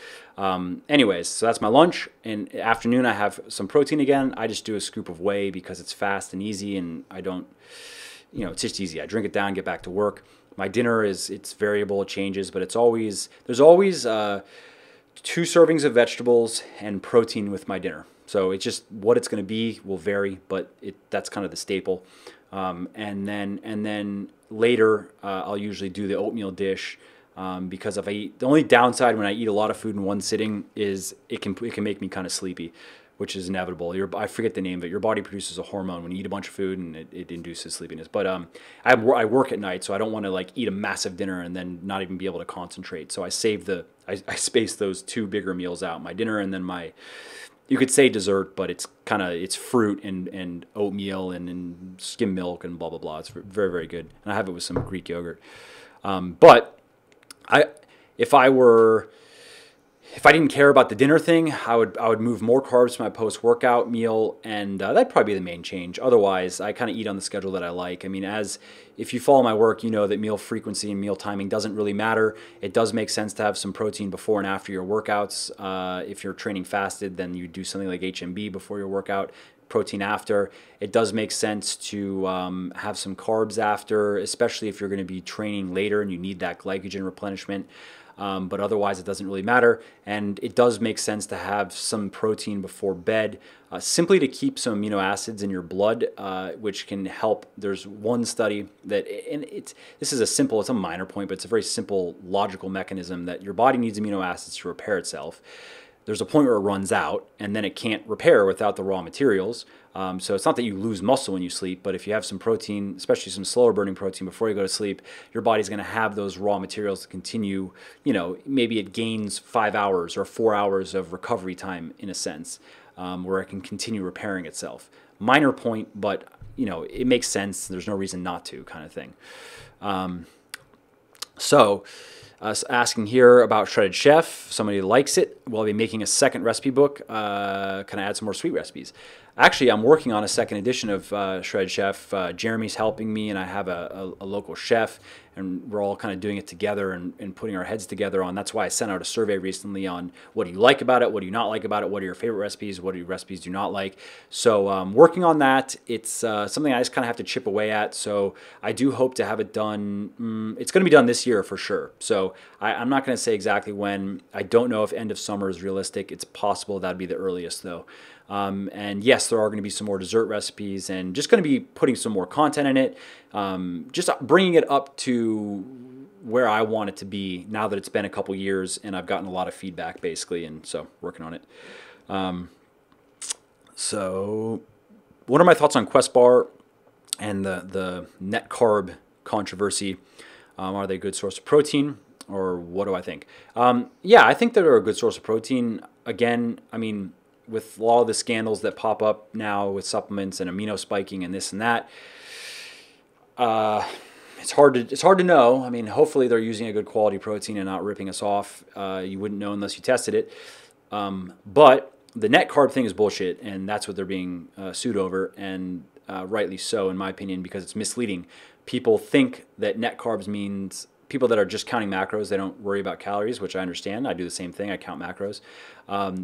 anyways, so that's my lunch. And afternoon I have some protein again. I just do a scoop of whey because it's fast and easy, and I don't, you know, it's just easy. I drink it down, get back to work. My dinner it's variable, it changes, but there's always 2 servings of vegetables and protein with my dinner. So it's just what it's going to be will vary, but that's kind of the staple. And then later I'll usually do the oatmeal dish, because if I eat, the only downside when I eat a lot of food in one sitting is it can make me kind of sleepy, which is inevitable. I forget the name of it. Your body produces a hormone when you eat a bunch of food, and it induces sleepiness. But I work at night, so I don't want to like eat a massive dinner and then not even be able to concentrate. So I space those 2 bigger meals out, my dinner and then you could say dessert, but it's fruit and oatmeal and skim milk and blah, blah, blah. It's very, very good. And I have it with some Greek yogurt. But if I didn't care about the dinner thing, I would move more carbs to my post-workout meal, and that'd probably be the main change. Otherwise, I kind of eat on the schedule that I like. I mean, if you follow my work, you know that meal frequency and meal timing doesn't really matter. It does make sense to have some protein before and after your workouts. If you're training fasted, then you do something like HMB before your workout, protein after. It does make sense to have some carbs after, especially if you're going to be training later and you need that glycogen replenishment. But otherwise it doesn't really matter. And it does make sense to have some protein before bed, simply to keep some amino acids in your blood, which can help. There's one study that, and it's a minor point, but it's a very simple logical mechanism that your body needs amino acids to repair itself. There's a point where it runs out, and then it can't repair without the raw materials. So it's not that you lose muscle when you sleep, but if you have some protein, especially some slower burning protein before you go to sleep, your body's going to have those raw materials to continue, you know, maybe it gains 5 hours or 4 hours of recovery time in a sense, where it can continue repairing itself. Minor point, but, you know, it makes sense. There's no reason not to, kind of thing. Asking here about Shredded Chef. Somebody likes it. We'll be making a second recipe book. Can I add some more sweet recipes? Actually, I'm working on a second edition of Shredded Chef. Jeremy's helping me, and I have a local chef, and we're all kind of doing it together and putting our heads together on. That's why I sent out a survey recently on what do you like about it, what do you not like about it, what are your favorite recipes, what do your recipes do not like. So working on that. It's something I just kind of have to chip away at. So I do hope to have it done. It's going to be done this year for sure. So I'm not going to say exactly when. I don't know if end of summer is realistic. It's possible that'd be the earliest though. And yes, there are going to be some more dessert recipes, and just going to be putting some more content in it, just bringing it up to where I want it to be now that it's been a couple years and I've gotten a lot of feedback basically, and so working on it. So what are my thoughts on Quest Bar and the net carb controversy? Are they a good source of protein, or what do I think? Yeah, I think they're a good source of protein. Again, I mean, with a lot of the scandals that pop up now with supplements and amino spiking and this and that, it's hard to know. I mean, hopefully they're using a good quality protein and not ripping us off. You wouldn't know unless you tested it. But the net carb thing is bullshit, and that's what they're being sued over, and rightly so, in my opinion, because it's misleading. People think that net carbs means people that are just counting macros, they don't worry about calories, which I understand. I do the same thing. I count macros.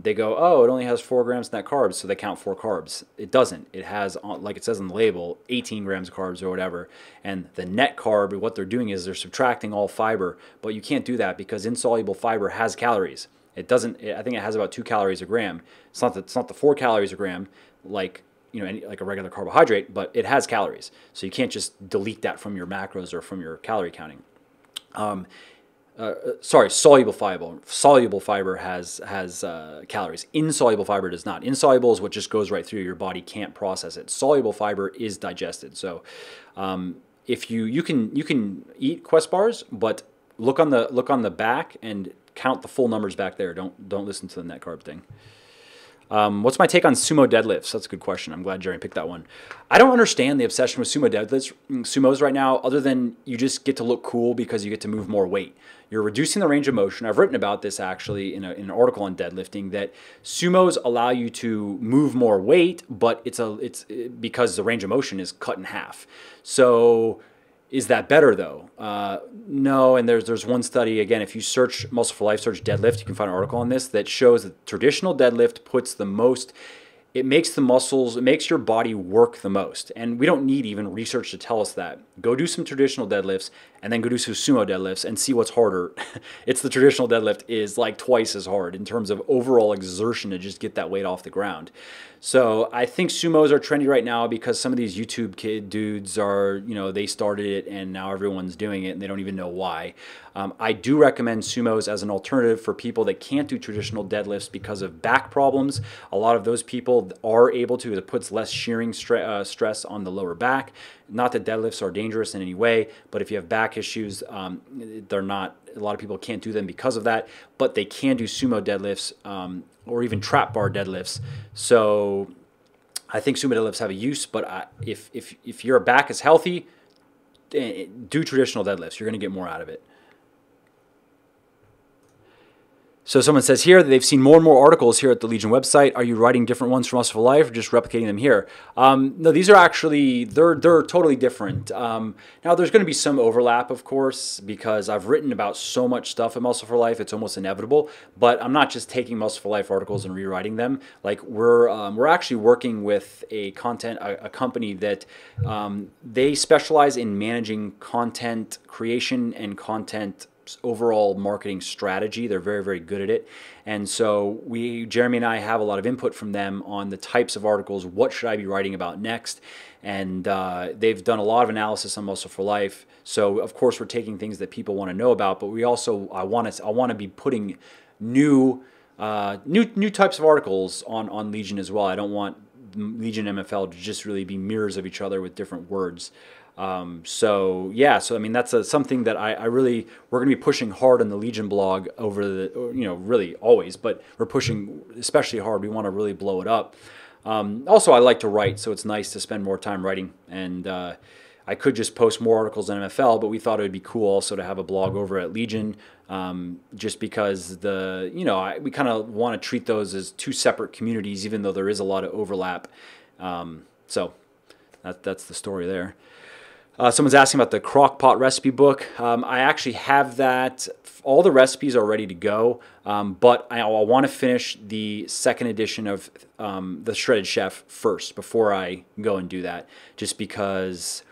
They go, oh, it only has 4 grams net carbs, so they count 4 carbs. It doesn't. It has, like it says on the label, 18 grams of carbs or whatever. And the net carb, what they're doing is they're subtracting all fiber, but you can't do that because insoluble fiber has calories. It doesn't. I think it has about 2 calories a gram. It's not the 4 calories a gram like, you know, like a regular carbohydrate, but it has calories. So you can't just delete that from your macros or from your calorie counting. Soluble fiber. Soluble fiber has calories. Insoluble fiber does not. Insoluble is what just goes right through. Your body can't process it. Soluble fiber is digested. So if you can eat Quest bars, but look on the back and count the full numbers back there. Don't listen to the net carb thing. What's my take on sumo deadlifts? That's a good question. I'm glad Jeremy picked that one. I don't understand the obsession with sumo deadlifts, sumos right now, other than you just get to look cool because you get to move more weight. You're reducing the range of motion. I've written about this actually in an article on deadlifting, that sumos allow you to move more weight, but it's because the range of motion is cut in half. So is that better though? No, and there's one study, again, if you search Muscle for Life, search deadlift, you can find an article on this that shows that traditional deadlift puts the most, it makes the muscles, it makes your body work the most. And we don't need even research to tell us that. Go do some traditional deadlifts and then go do some sumo deadlifts and see what's harder. It's the traditional deadlift is like twice as hard in terms of overall exertion to just get that weight off the ground. So I think sumos are trendy right now because some of these YouTube kid dudes are, they started it and now everyone's doing it and they don't even know why. I do recommend sumos as an alternative for people that can't do traditional deadlifts because of back problems. A lot of those people are able to. It puts less shearing stress on the lower back. Not that deadlifts are dangerous in any way, but if you have back issues, they're not. A lot of people can't do them because of that, but they can do sumo deadlifts or even trap bar deadlifts. So I think sumo deadlifts have a use, but if your back is healthy, do traditional deadlifts. You're going to get more out of it. So someone says here that they've seen more and more articles here at the Legion website. Are you writing different ones from Muscle for Life or just replicating them here? No, these are actually, they're totally different. Now there's going to be some overlap, of course, because I've written about so much stuff at Muscle for Life, it's almost inevitable. But I'm not just taking Muscle for Life articles and rewriting them. Like we're actually working with a company that they specialize in managing content creation and content overall marketing strategy. They're very, very good at it. And so Jeremy and I have a lot of input from them on the types of articles, what should I be writing about next? And they've done a lot of analysis on Muscle for Life. So of course we're taking things that people want to know about, but we also, I want to be putting new types of articles on Legion as well. I don't want Legion MFL to just really be mirrors of each other with different words. So I mean, that's something that we're going to be pushing hard on the Legion blog over really always, but we're pushing especially hard. We want to really blow it up. Also, I like to write, so it's nice to spend more time writing. And I could just post more articles on MFL, but we thought it would be cool also to have a blog over at Legion, just because we kind of want to treat those as two separate communities, even though there is a lot of overlap. So that's the story there. Someone's asking about the Crockpot recipe book. I actually have that. All the recipes are ready to go, but I want to finish the second edition of the Shredded Chef first before I go and do that, just because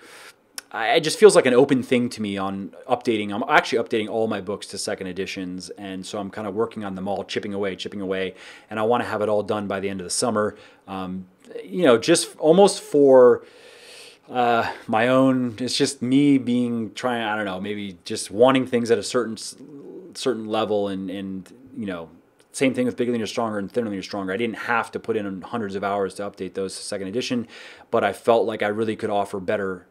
it just feels like an open thing to me on updating. I'm actually updating all my books to second editions, and so I'm kind of working on them all, chipping away, and I want to have it all done by the end of the summer. Just almost for my own, it's just me I don't know, maybe just wanting things at a certain level, and same thing with Bigger Than You're Stronger and Thinner Than You're Stronger. I didn't have to put in hundreds of hours to update those to second edition, but I felt like I really could offer better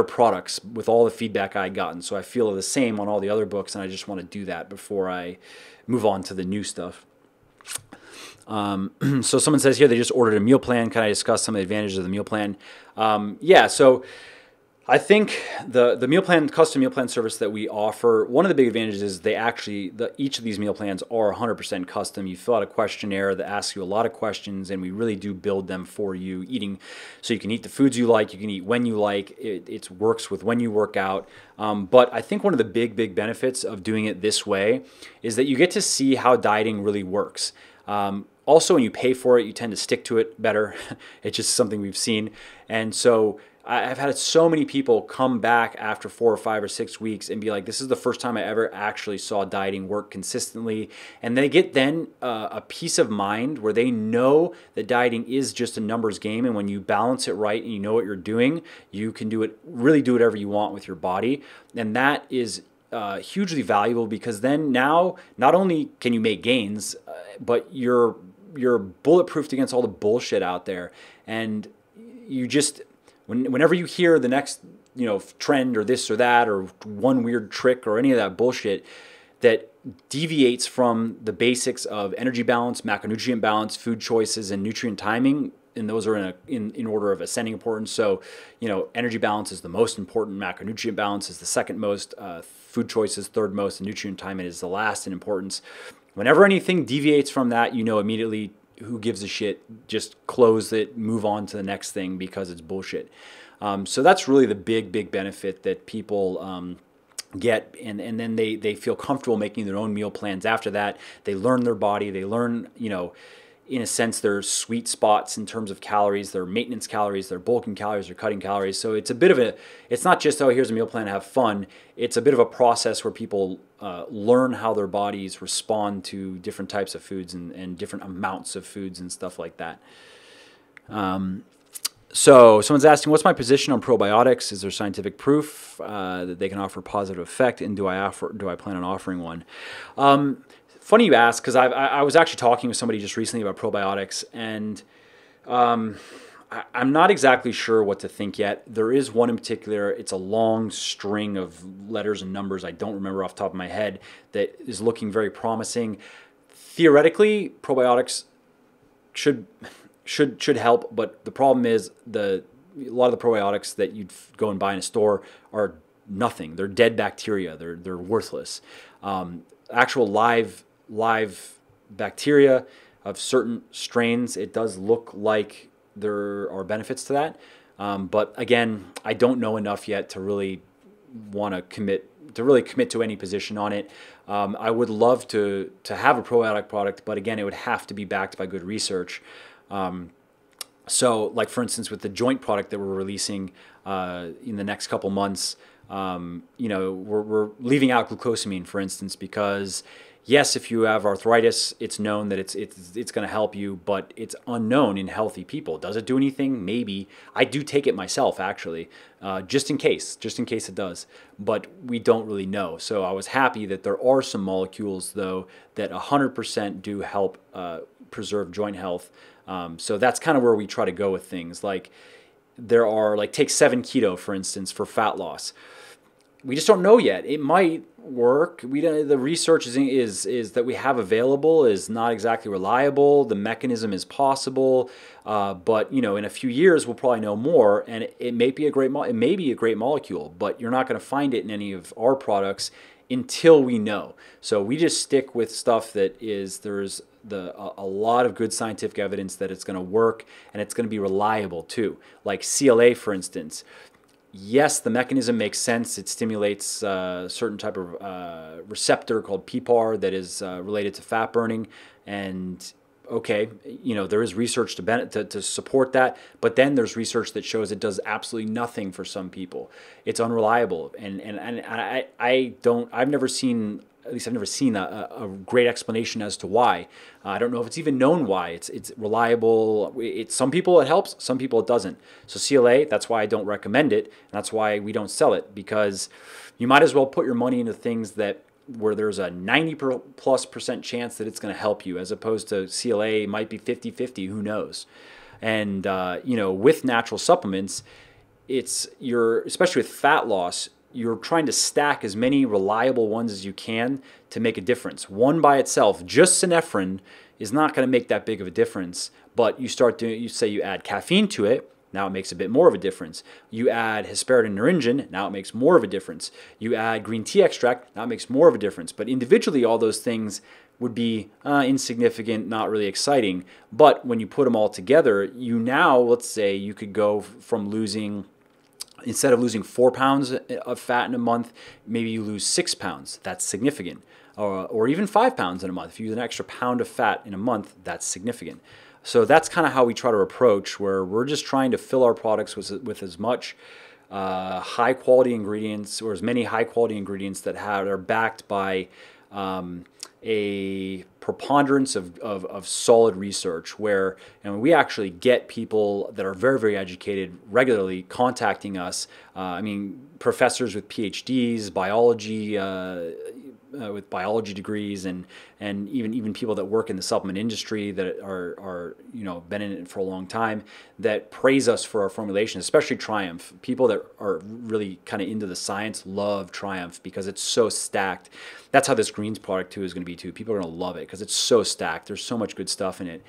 products with all the feedback I had gotten. So I feel the same on all the other books, and I just want to do that before I move on to the new stuff. So someone says here they just ordered a meal plan. Can I discuss some of the advantages of the meal plan? So I think the meal plan, custom meal plan service that we offer, one of the big advantages is each of these meal plans are 100% custom. You fill out a questionnaire that asks you a lot of questions, and we really do build them for you, so you can eat the foods you like, you can eat when you like. It works with when you work out. But I think one of the big benefits of doing it this way is that you get to see how dieting really works. Also, when you pay for it, you tend to stick to it better. It's just something we've seen. And so I've had so many people come back after 4 or 5 or 6 weeks and be like, this is the first time I ever actually saw dieting work consistently. And they get then a peace of mind where they know that dieting is just a numbers game. And when you balance it right and you know what you're doing, you can really do whatever you want with your body. And that is hugely valuable, because then now not only can you make gains, but you're bulletproofed against all the bullshit out there. And you just, whenever you hear the trend or this or that or one weird trick or any of that bullshit that deviates from the basics of energy balance, macronutrient balance, food choices, and nutrient timing. And those are in order of ascending importance. So, energy balance is the most important. Macronutrient balance is the second most. Food choices third most, and nutrient timing is the last in importance. Whenever anything deviates from that, immediately who gives a shit. Just close it, move on to the next thing because it's bullshit. So that's really the big benefit that people get, and then they feel comfortable making their own meal plans after that. They learn their body. They learn, in a sense, their sweet spots in terms of calories, their maintenance calories, their bulking calories, their cutting calories. So it's a bit of it's not just, oh, here's a meal plan to have fun. It's a bit of a process where people learn how their bodies respond to different types of foods and different amounts of foods and stuff like that. So someone's asking, what's my position on probiotics? Is there scientific proof that they can offer positive effect? And do I plan on offering one? Funny you ask, because I was actually talking with somebody just recently about probiotics, and I'm not exactly sure what to think yet. There is one in particular. It's a long string of letters and numbers I don't remember off the top of my head that is looking very promising. Theoretically, probiotics should help, but the problem is a lot of the probiotics that you'd go and buy in a store are nothing. They're dead bacteria. They're worthless. Actual live bacteria of certain strains, it does look like there are benefits to that. But again, I don't know enough yet to really want to commit to any position on it. I would love to have a probiotic product, but again, it would have to be backed by good research. So like for instance, with the joint product that we're releasing in the next couple months, we're leaving out glucosamine, for instance, because yes, if you have arthritis, it's known that it's going to help you, but it's unknown in healthy people. Does it do anything? Maybe. I do take it myself, actually, just in case it does, but we don't really know. So I was happy that there are some molecules, though, that 100% do help preserve joint health. So that's kind of where we try to go with things. Like there are, take 7-keto, for instance, for fat loss. We just don't know yet. It might work. The research is that we have available is not exactly reliable. The mechanism is possible, but in a few years we'll probably know more, and it may be a great molecule, but you're not going to find it in any of our products until we know. So we just stick with stuff that there's a lot of good scientific evidence that it's going to work, and it's going to be reliable too. Like CLA, for instance. Yes, the mechanism makes sense. It stimulates a certain type of receptor called PPAR that is related to fat burning. And okay, there is research to support that, but then there's research that shows it does absolutely nothing for some people. It's unreliable, and I've never seen a great explanation as to why. I don't know if it's even known why. It's reliable. Some people it helps, some people it doesn't. So CLA, that's why I don't recommend it, and that's why we don't sell it, because you might as well put your money into things where there's a 90+% chance that it's going to help you, as opposed to CLA might be 50-50, who knows. And with natural supplements, especially with fat loss, you're trying to stack as many reliable ones as you can to make a difference. One by itself, just synephrine, is not going to make that big of a difference, but you say you add caffeine to it, now it makes a bit more of a difference. You add hesperidin-naringin, now it makes more of a difference. You add green tea extract, now it makes more of a difference. But individually, all those things would be insignificant, not really exciting. But when you put them all together, let's say you could go from instead of losing 4 pounds of fat in a month, maybe you lose 6 pounds. That's significant. Or even 5 pounds in a month. If you use an extra pound of fat in a month, that's significant. So that's kind of how we try to approach, where we're just trying to fill our products with as much high quality ingredients, or as many high quality ingredients that are backed by a preponderance of solid research, where we actually get people that are very, very educated regularly contacting us. Professors with PhDs, biology with biology degrees and even people that work in the supplement industry that are been in it for a long time that praise us for our formulation, especially Triumph. People that are really kind of into the science love Triumph because it's so stacked. That's how this greens product too is going to be too. People are going to love it because it's so stacked. There's so much good stuff in it.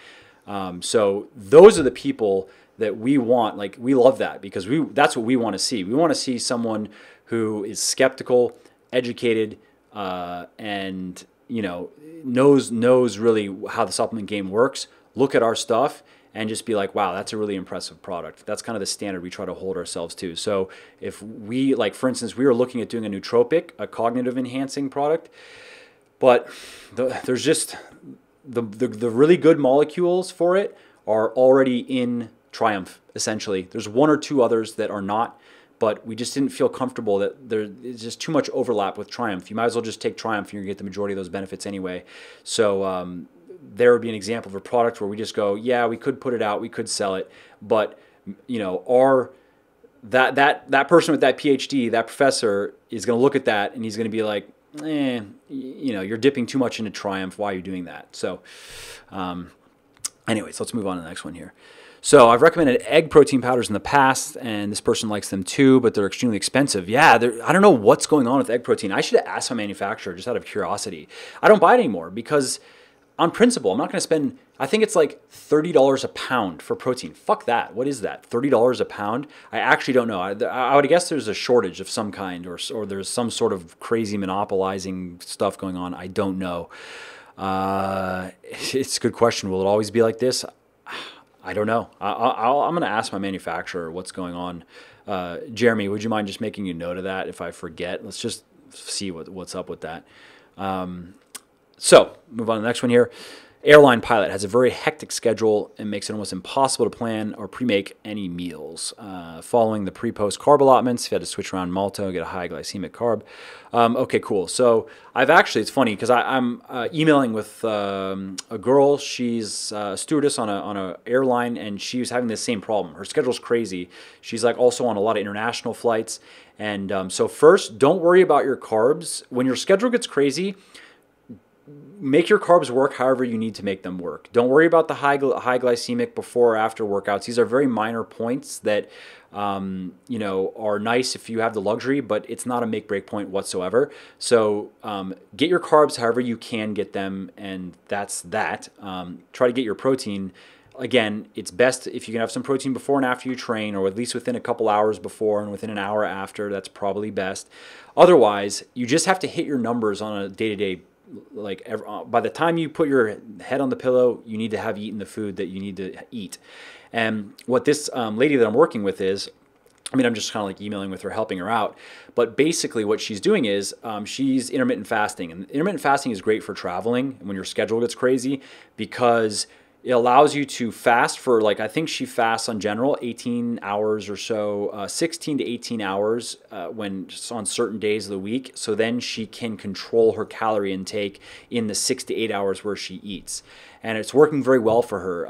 So those are the people that we want. Like, we love that because that's what we want to see. We want to see someone who is skeptical, educated, and knows really how the supplement game works. Look at our stuff and just be like, wow, that's a really impressive product. That's kind of the standard we try to hold ourselves to. So if we, like, for instance, we were looking at doing a nootropic, a cognitive enhancing product, but there's just the really good molecules for it are already in Triumph, essentially. There's one or two others that are not, but we just didn't feel comfortable that there's just too much overlap with Triumph. You might as well just take Triumph and you're going to get the majority of those benefits anyway. So there would be an example of a product where we just go, yeah, we could put it out, we could sell it, but that person with that PhD, that professor, is going to look at that and he's going to be like, you're dipping too much into Triumph. Why are you doing that? So anyways, let's move on to the next one here. So I've recommended egg protein powders in the past, and this person likes them too, but they're extremely expensive. Yeah, I don't know what's going on with egg protein. I should have asked my manufacturer just out of curiosity. I don't buy it anymore because on principle, I'm not going to spend, I think it's like $30 a pound for protein. Fuck that. What is that? $30 a pound? I actually don't know. I would guess there's a shortage of some kind or there's some sort of crazy monopolizing stuff going on. I don't know. It's a good question. Will it always be like this? I don't know. I'm going to ask my manufacturer what's going on. Jeremy, would you mind just making a note of that if I forget? Let's just see what's up with that. So move on to the next one here. Airline Pilot has a very hectic schedule and makes it almost impossible to plan or pre-make any meals. Following the pre-post carb allotments, if you had to switch around malto, get a high glycemic carb. Okay, cool. So it's funny because I'm emailing with a girl. She's a stewardess on a airline, and she was having the same problem. Her schedule's crazy. She's like also on a lot of international flights. And so first, don't worry about your carbs. When your schedule gets crazy, make your carbs work however you need to make them work. Don't worry about the high glycemic before or after workouts. These are very minor points that are nice if you have the luxury, but it's not a make-break point whatsoever. So get your carbs however you can get them, and that's that. Try to get your protein. Again, it's best if you can have some protein before and after you train, or at least within a couple hours before and within an hour after. That's probably best. Otherwise, you just have to hit your numbers on a day-to-day. By the time you put your head on the pillow, you need to have eaten the food that you need to eat. And what this lady that I'm working with is, I'm just kind of like emailing with her, helping her out. But basically what she's doing is she's intermittent fasting. And intermittent fasting is great for traveling when your schedule gets crazy because it allows you to fast for, I think she fasts on general 18 hours or so, 16 to 18 hours when on certain days of the week. So then she can control her calorie intake in the 6 to 8 hours where she eats. And it's working very well for her.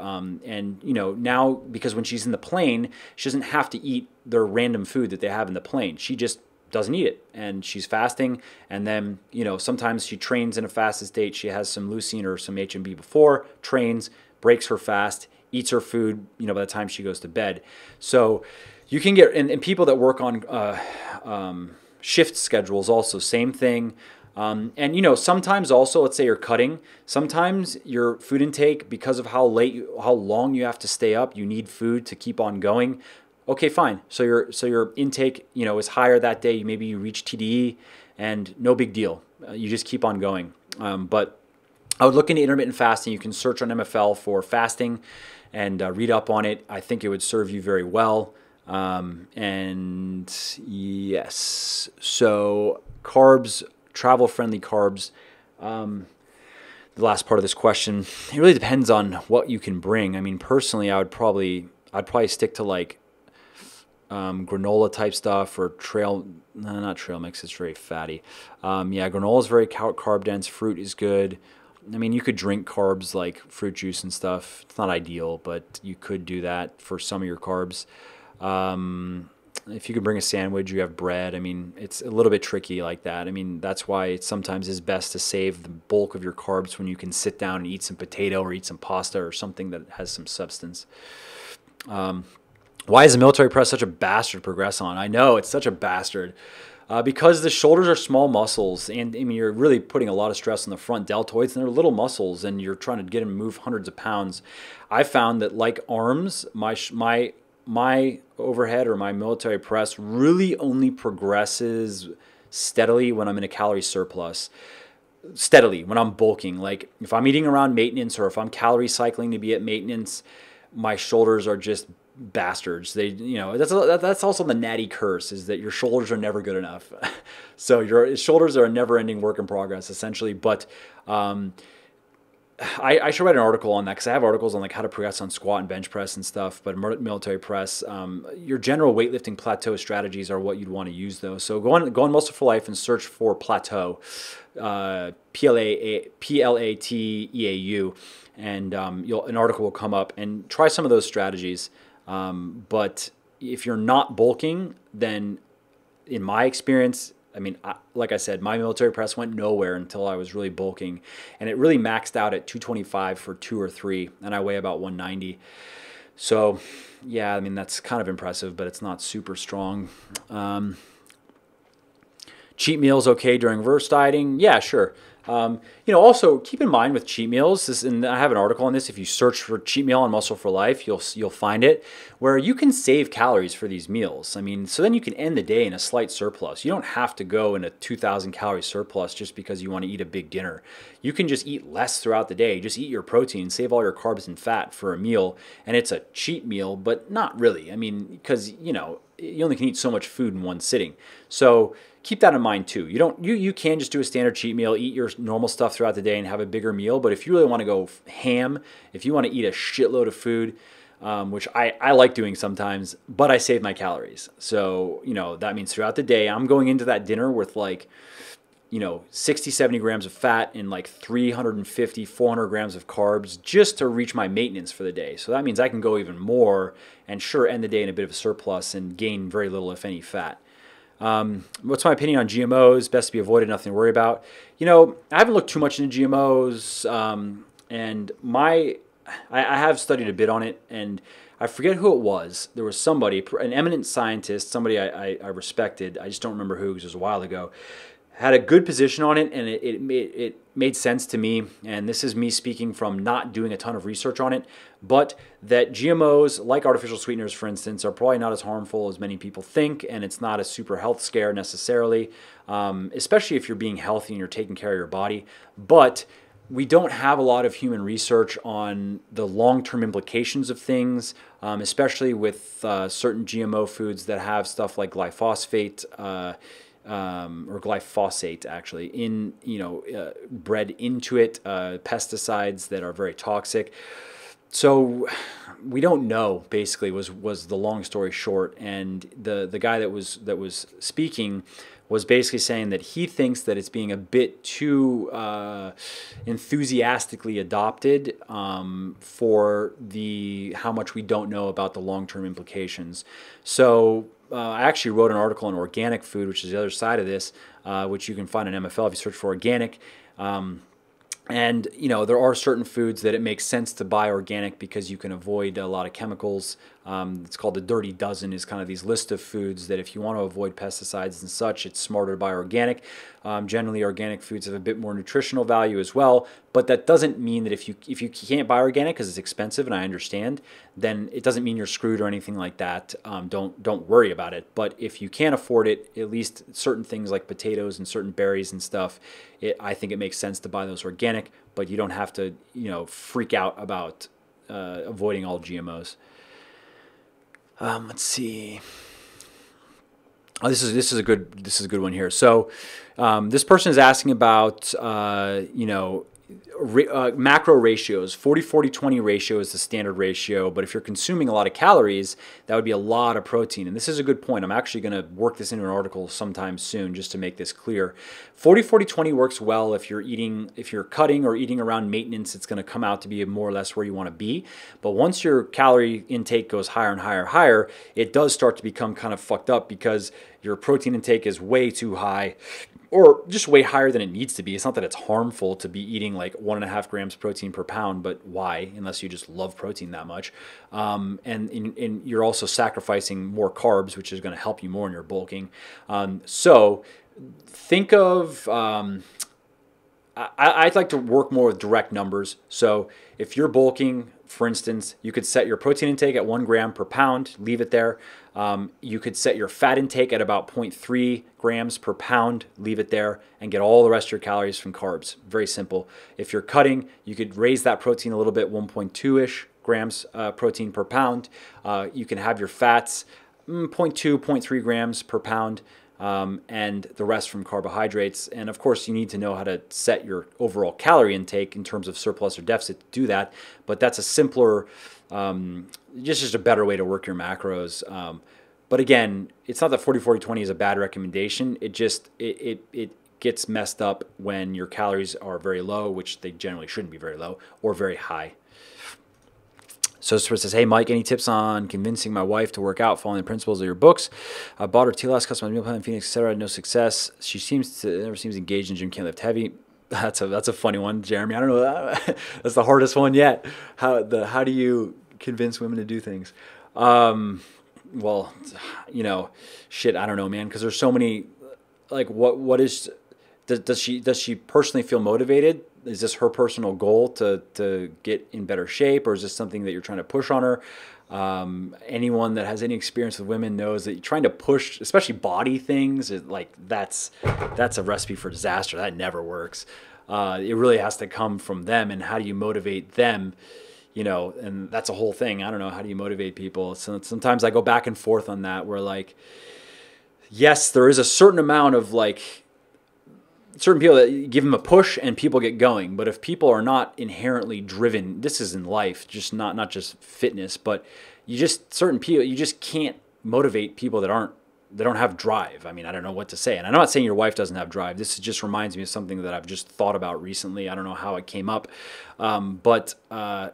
And now, because when she's in the plane, she doesn't have to eat their random food that they have in the plane. She just doesn't eat it, and she's fasting. And then, sometimes she trains in a fasted state. She has some leucine or some HMB before, trains, breaks her fast, eats her food, by the time she goes to bed. So you can get, and people that work on shift schedules also, same thing. And sometimes also, let's say you're cutting, sometimes your food intake, because of how long you have to stay up, you need food to keep on going. Okay, fine. So your intake, is higher that day. Maybe you reach TDE, and no big deal. You just keep on going. But I would look into intermittent fasting. You can search on MFL for fasting and read up on it. I think it would serve you very well. And yes, so carbs, travel-friendly carbs. The last part of this question, it really depends on what you can bring. Personally, I'd probably stick to granola type stuff or not trail mix. It's very fatty. Granola is very carb dense. Fruit is good. You could drink carbs like fruit juice and stuff. It's not ideal, but you could do that for some of your carbs. if you can bring a sandwich, you have bread. I mean, it's a little bit tricky like that. I mean, that's why it sometimes is best to save the bulk of your carbs when you can sit down and eat some potato or eat some pasta or something that has some substance. Why is the military press such a bastard to progress on? I know it's such a bastard. Because the shoulders are small muscles, and I mean, you're really putting a lot of stress on the front deltoids, and they're little muscles, and you're trying to get them to move hundreds of pounds. I found that, like arms, my overhead or my military press really only progresses steadily when I'm in a calorie surplus. Steadily when I'm bulking. Like if I'm eating around maintenance or if I'm calorie cycling to be at maintenance, my shoulders are just bastards. They, that's also the natty curse, is that your shoulders are never good enough. So your shoulders are a never-ending work in progress, essentially. But I should write an article on that, because I have articles on like how to progress on squat and bench press and stuff. But military press, your general weightlifting plateau strategies are what you'd want to use though. So go on Muscle for Life and search for plateau, PLATEAU, and an article will come up, and try some of those strategies. But if you're not bulking, then in my experience, I mean, like I said, my military press went nowhere until I was really bulking, and it really maxed out at 225 for 2 or 3, and I weigh about 190. So yeah, I mean, that's kind of impressive, but it's not super strong. Cheat meals okay during reverse dieting? Yeah, sure. Also keep in mind with cheat meals, and I have an article on this. If you search for cheat meal on Muscle for Life, you'll find it, where you can save calories for these meals. I mean, so then you can end the day in a slight surplus. You don't have to go in a 2,000 calorie surplus just because you want to eat a big dinner. You can just eat less throughout the day. Just eat your protein, save all your carbs and fat for a meal, and it's a cheat meal, but not really. I mean, because you only can eat so much food in one sitting. So keep that in mind too. You can just do a standard cheat meal, eat your normal stuff throughout the day, and have a bigger meal. But if you really want to go ham, if you want to eat a shitload of food, which I like doing sometimes, but I save my calories. So that means throughout the day, I'm going into that dinner with like 60, 70 grams of fat and like 350, 400 grams of carbs just to reach my maintenance for the day. So that means I can go even more and sure end the day in a bit of a surplus and gain very little, if any, fat. What's my opinion on GMOs? Best to be avoided, nothing to worry about. I haven't looked too much into GMOs, and I have studied a bit on it, and I forget who it was. There was somebody, an eminent scientist, somebody I respected. I just don't remember who, because it was a while ago. Had a good position on it, and it made sense to me, and this is me speaking from not doing a ton of research on it, but that GMOs, like artificial sweeteners, for instance, are probably not as harmful as many people think, and it's not a super health scare necessarily, especially if you're being healthy and you're taking care of your body. But we don't have a lot of human research on the long-term implications of things, especially with certain GMO foods that have stuff like glyphosate, or glyphosate actually bred into it, pesticides that are very toxic. So we don't know, basically, was the long story short. And the guy that was speaking was basically saying that he thinks that it's being a bit too enthusiastically adopted for how much we don't know about the long-term implications. So I actually wrote an article on organic food, which is the other side of this, which you can find on MFL if you search for organic. And there are certain foods that it makes sense to buy organic because you can avoid a lot of chemicals. It's called the Dirty Dozen, is kind of these list of foods that if you want to avoid pesticides and such, it's smarter to buy organic. Generally, organic foods have a bit more nutritional value as well, but that doesn't mean that if you can't buy organic because it's expensive, and I understand, then it doesn't mean you're screwed or anything like that. Don't worry about it. But if you can't afford it, at least certain things like potatoes and certain berries and stuff, I think it makes sense to buy those organic, but you don't have to freak out about avoiding all GMOs. Let's see. Oh, this is a good one here. So this person is asking about macro ratios. 40-40-20 ratio is the standard ratio, but if you're consuming a lot of calories, that would be a lot of protein. And this is a good point. I'm actually going to work this into an article sometime soon just to make this clear. 40-40-20 works well if you're cutting or eating around maintenance. It's going to come out to be more or less where you want to be. But once your calorie intake goes higher and higher and higher, it does start to become kind of fucked up because your protein intake is way too high, or just way higher than it needs to be. It's not that it's harmful to be eating like 1.5 grams protein per pound, but why, unless you just love protein that much? And you're also sacrificing more carbs, which is going to help you more in your bulking. So think of, I'd like to work more with direct numbers. So if you're bulking, for instance, you could set your protein intake at 1 gram per pound, leave it there. You could set your fat intake at about 0.3 grams per pound, leave it there, and get all the rest of your calories from carbs. Very simple. If you're cutting, you could raise that protein a little bit, 1.2-ish grams protein per pound. You can have your fats 0.2, 0.3 grams per pound. And the rest from carbohydrates. And of course, you need to know how to set your overall calorie intake in terms of surplus or deficit to do that. But that's a simpler, just a better way to work your macros. But again, it's not that 40-40-20 is a bad recommendation. It just, it gets messed up when your calories are very low, which they generally shouldn't be very low, or very high. So it says, hey, Mike, any tips on convincing my wife to work out following the principles of your books? I bought her TLS, customized meal plan in Phoenix, etc. No success. She never seems engaged in gym, can't lift heavy. That's a funny one, Jeremy. I don't know. That's the hardest one yet. How do you convince women to do things? Well, shit, I don't know, man, because there's so many. Like, does she personally feel motivated? Is this her personal goal to get in better shape, or is this something that you're trying to push on her? Anyone that has any experience with women knows that you're trying to push, especially body things, that's a recipe for disaster. That never works. It really has to come from them, and how do you motivate them? And that's a whole thing. I don't know. How do you motivate people? So sometimes I go back and forth on that, where like, yes, there is a certain amount of certain people that give them a push and people get going. But if people are not inherently driven, this is in life, just not just fitness, but certain people, you just can't motivate people that don't have drive. I mean, I don't know what to say. And I'm not saying your wife doesn't have drive. This just reminds me of something that I've just thought about recently. I don't know how it came up.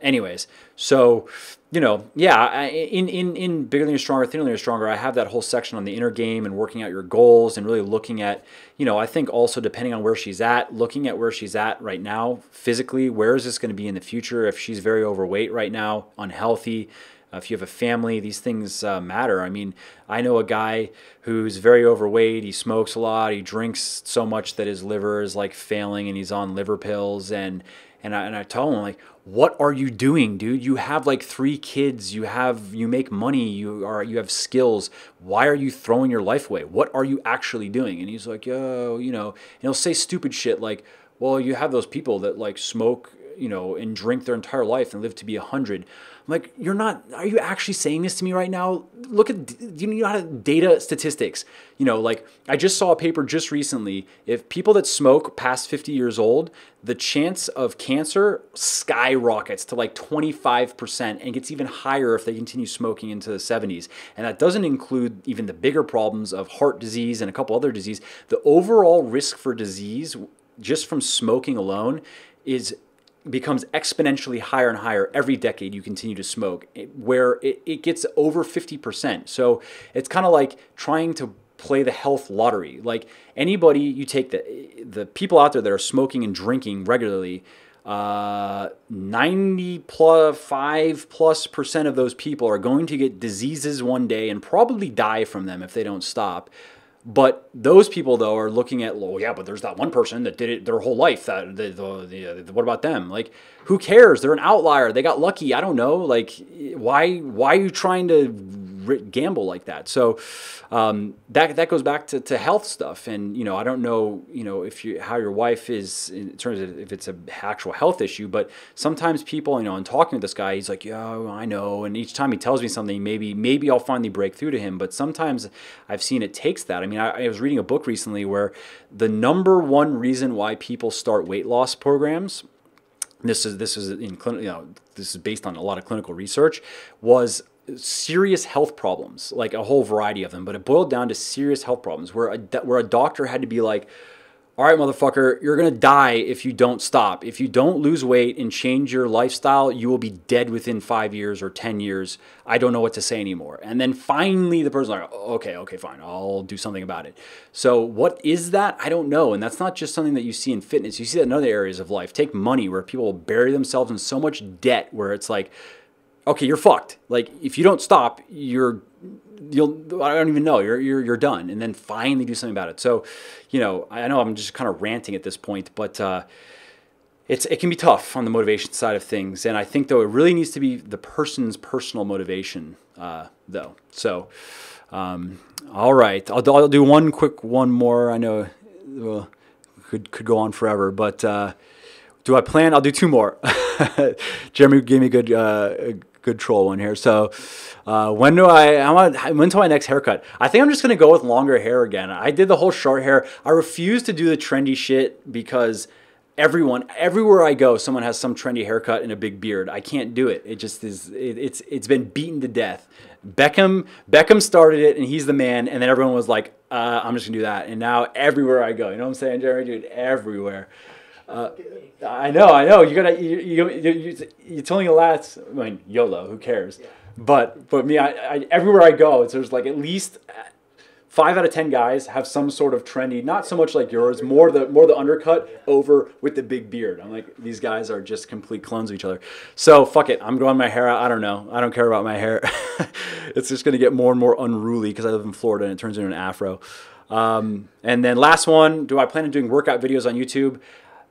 Anyways, so, yeah, in Bigger Than You're Stronger, Thinner Than You're Stronger, I have that whole section on the inner game and working out your goals and really looking at, I think also depending on where she's at, looking at where she's at right now, physically, where is this going to be in the future? If she's very overweight right now, unhealthy, if you have a family, these things matter. I mean, I know a guy who's very overweight. He smokes a lot. He drinks so much that his liver is like failing, and he's on liver pills. And I tell him, like, what are you doing, dude? You have like 3 kids. You make money. You have skills. Why are you throwing your life away? What are you actually doing? And he's like, and he'll say stupid shit like, well, you have those people that like smoke, and drink their entire life and live to be 100. I'm like, are you actually saying this to me right now? Look at, do you know how to data statistics? Like I just saw a paper just recently. If people that smoke past 50 years old, the chance of cancer skyrockets to like 25% and gets even higher if they continue smoking into the 70s. And that doesn't include even the bigger problems of heart disease and a couple other diseases. The overall risk for disease just from smoking alone becomes exponentially higher and higher every decade you continue to smoke, where it gets over 50%. So it's kind of like trying to play the health lottery. Like anybody, you take the people out there that are smoking and drinking regularly, 95+% of those people are going to get diseases one day and probably die from them if they don't stop. But those people, though, are looking at, well, yeah, but there's that one person that did it their whole life. What about them? Like, who cares? They're an outlier. They got lucky. I don't know. Like, why are you trying to gamble like that? So that goes back to health stuff. And, I don't know, how your wife is in terms of if it's an actual health issue. But sometimes people, in talking to this guy, he's like, yeah, I know. And each time he tells me something, maybe I'll finally break through to him. But sometimes I've seen it takes that. I mean, I was reading a book recently where the number one reason why people start weight loss programs this is in clinical, this is based on a lot of clinical research, was serious health problems, like a whole variety of them, but it boiled down to serious health problems where a doctor had to be like, all right, motherfucker, you're going to die if you don't stop. If you don't lose weight and change your lifestyle, you will be dead within 5 years or 10 years. I don't know what to say anymore. And then finally the person's like, okay, fine, I'll do something about it. So what is that? I don't know. And that's not just something that you see in fitness. You see that in other areas of life. Take money, where people will bury themselves in so much debt where it's like, okay, you're fucked. Like, if you don't stop, I don't even know, you're done. And then finally do something about it. So, I know I'm just kind of ranting at this point, but it can be tough on the motivation side of things. And I think, though, it really needs to be the person's personal motivation, though. So, all right, I'll do one more. I know could go on forever, but do I plan? I'll do two more. Jeremy gave me a good troll one here. So when's my next haircut? I think I'm just gonna go with longer hair again. I did the whole short hair. I refuse to do the trendy shit because everywhere I go, someone has some trendy haircut and a big beard. I can't do it. It just is. It's been beaten to death. Beckham started it, and he's the man. And then everyone was like, I'm just gonna do that. And now everywhere I go, you know what I'm saying, Jeremy? Dude, everywhere. I know. You're telling a lot. I mean, YOLO. Who cares? Yeah. But me, I everywhere I go, there's like at least 5 out of 10 guys have some sort of trendy. Not so much like yours. More the undercut over with the big beard. I'm like, these guys are just complete clones of each other. So fuck it. I'm growing my hair out. I don't know. I don't care about my hair. It's just gonna get more and more unruly because I live in Florida and it turns into an afro. And then last one. Do I plan on doing workout videos on YouTube?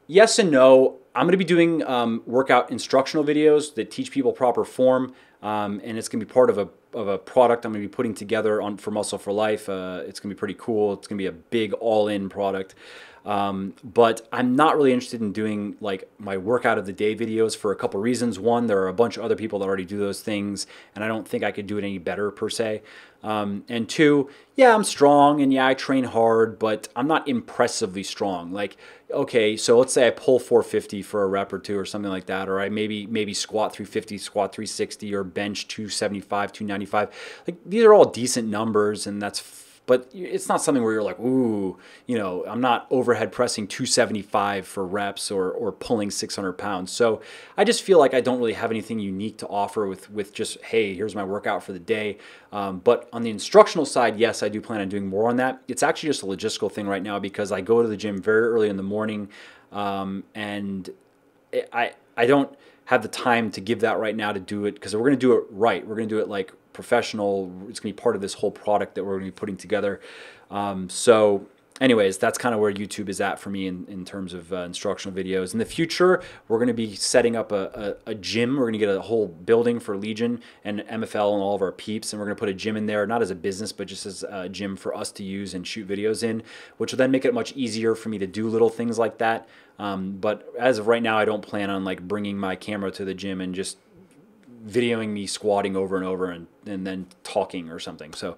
Yes and no. I'm going to be doing workout instructional videos that teach people proper form, and it's going to be part of a product I'm going to be putting together for Muscle for Life. It's going to be pretty cool. It's going to be a big all-in product. But I'm not really interested in doing like my workout of the day videos for a couple reasons. One, there are a bunch of other people that already do those things, and I don't think I could do it any better per se. And two, yeah, I'm strong and yeah, I train hard, but I'm not impressively strong. Like, okay, so let's say I pull 450 for a rep or two or something like that, or I maybe squat 350, squat 360, or bench 275, 295. Like, these are all decent numbers, and but it's not something where you're like, ooh, I'm not overhead pressing 275 for reps or pulling 600 pounds. So I just feel like I don't really have anything unique to offer with just, hey, here's my workout for the day. But on the instructional side, yes, I do plan on doing more on that. It's actually just a logistical thing right now because I go to the gym very early in the morning, and I don't have the time to give that right now to do it because we're going to do it right. We're going to do it like professional. It's going to be part of this whole product that we're going to be putting together. So anyways, that's kind of where YouTube is at for me in terms of instructional videos. In the future, we're going to be setting up a gym. We're going to get a whole building for Legion and MFL and all of our peeps, and we're going to put a gym in there, not as a business, but just as a gym for us to use and shoot videos in, which will then make it much easier for me to do little things like that. But as of right now, I don't plan on like bringing my camera to the gym and just videoing me squatting over and over and then talking or something. So,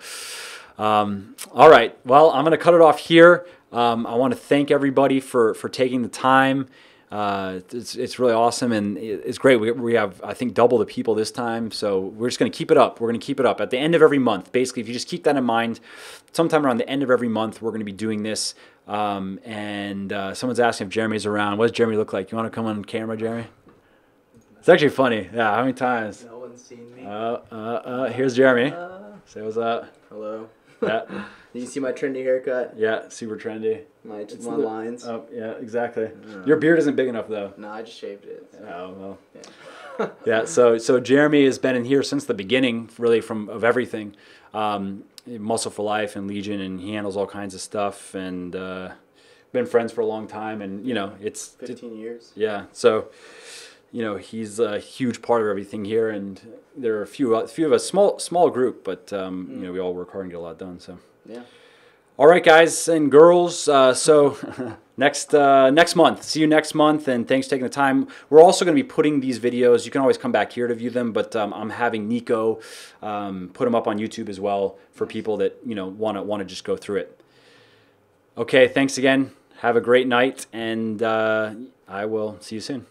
all right. Well, I'm going to cut it off here. I want to thank everybody for taking the time. It's really awesome, and it's great. We have, I think, double the people this time, so we're just going to keep it up. We're going to keep it up at the end of every month. Basically, if you just keep that in mind, sometime around the end of every month, we're going to be doing this. And someone's asking if Jeremy's around. What does Jeremy look like? You want to come on camera, Jeremy? It's actually funny. Yeah, how many times? No one's seen me. Here's Jeremy. Say what's up. Hello. Yeah. Did you see my trendy haircut? Yeah, super trendy. My lines. Oh, yeah, exactly. Your beard isn't big enough, though. No, I just shaved it. So. Oh, well. Yeah. Yeah, so Jeremy has been in here since the beginning, really, of everything. Muscle for Life and Legion, and he handles all kinds of stuff, and been friends for a long time, and, it's... 15 years. Yeah, so... he's a huge part of everything here, and there are a few of us, small group, but we all work hard and get a lot done. So yeah. All right, guys and girls. So next month, see you next month, and thanks for taking the time. We're also going to be putting these videos. You can always come back here to view them, but I'm having Nico put them up on YouTube as well for people that want to just go through it. Okay, thanks again. Have a great night, and I will see you soon.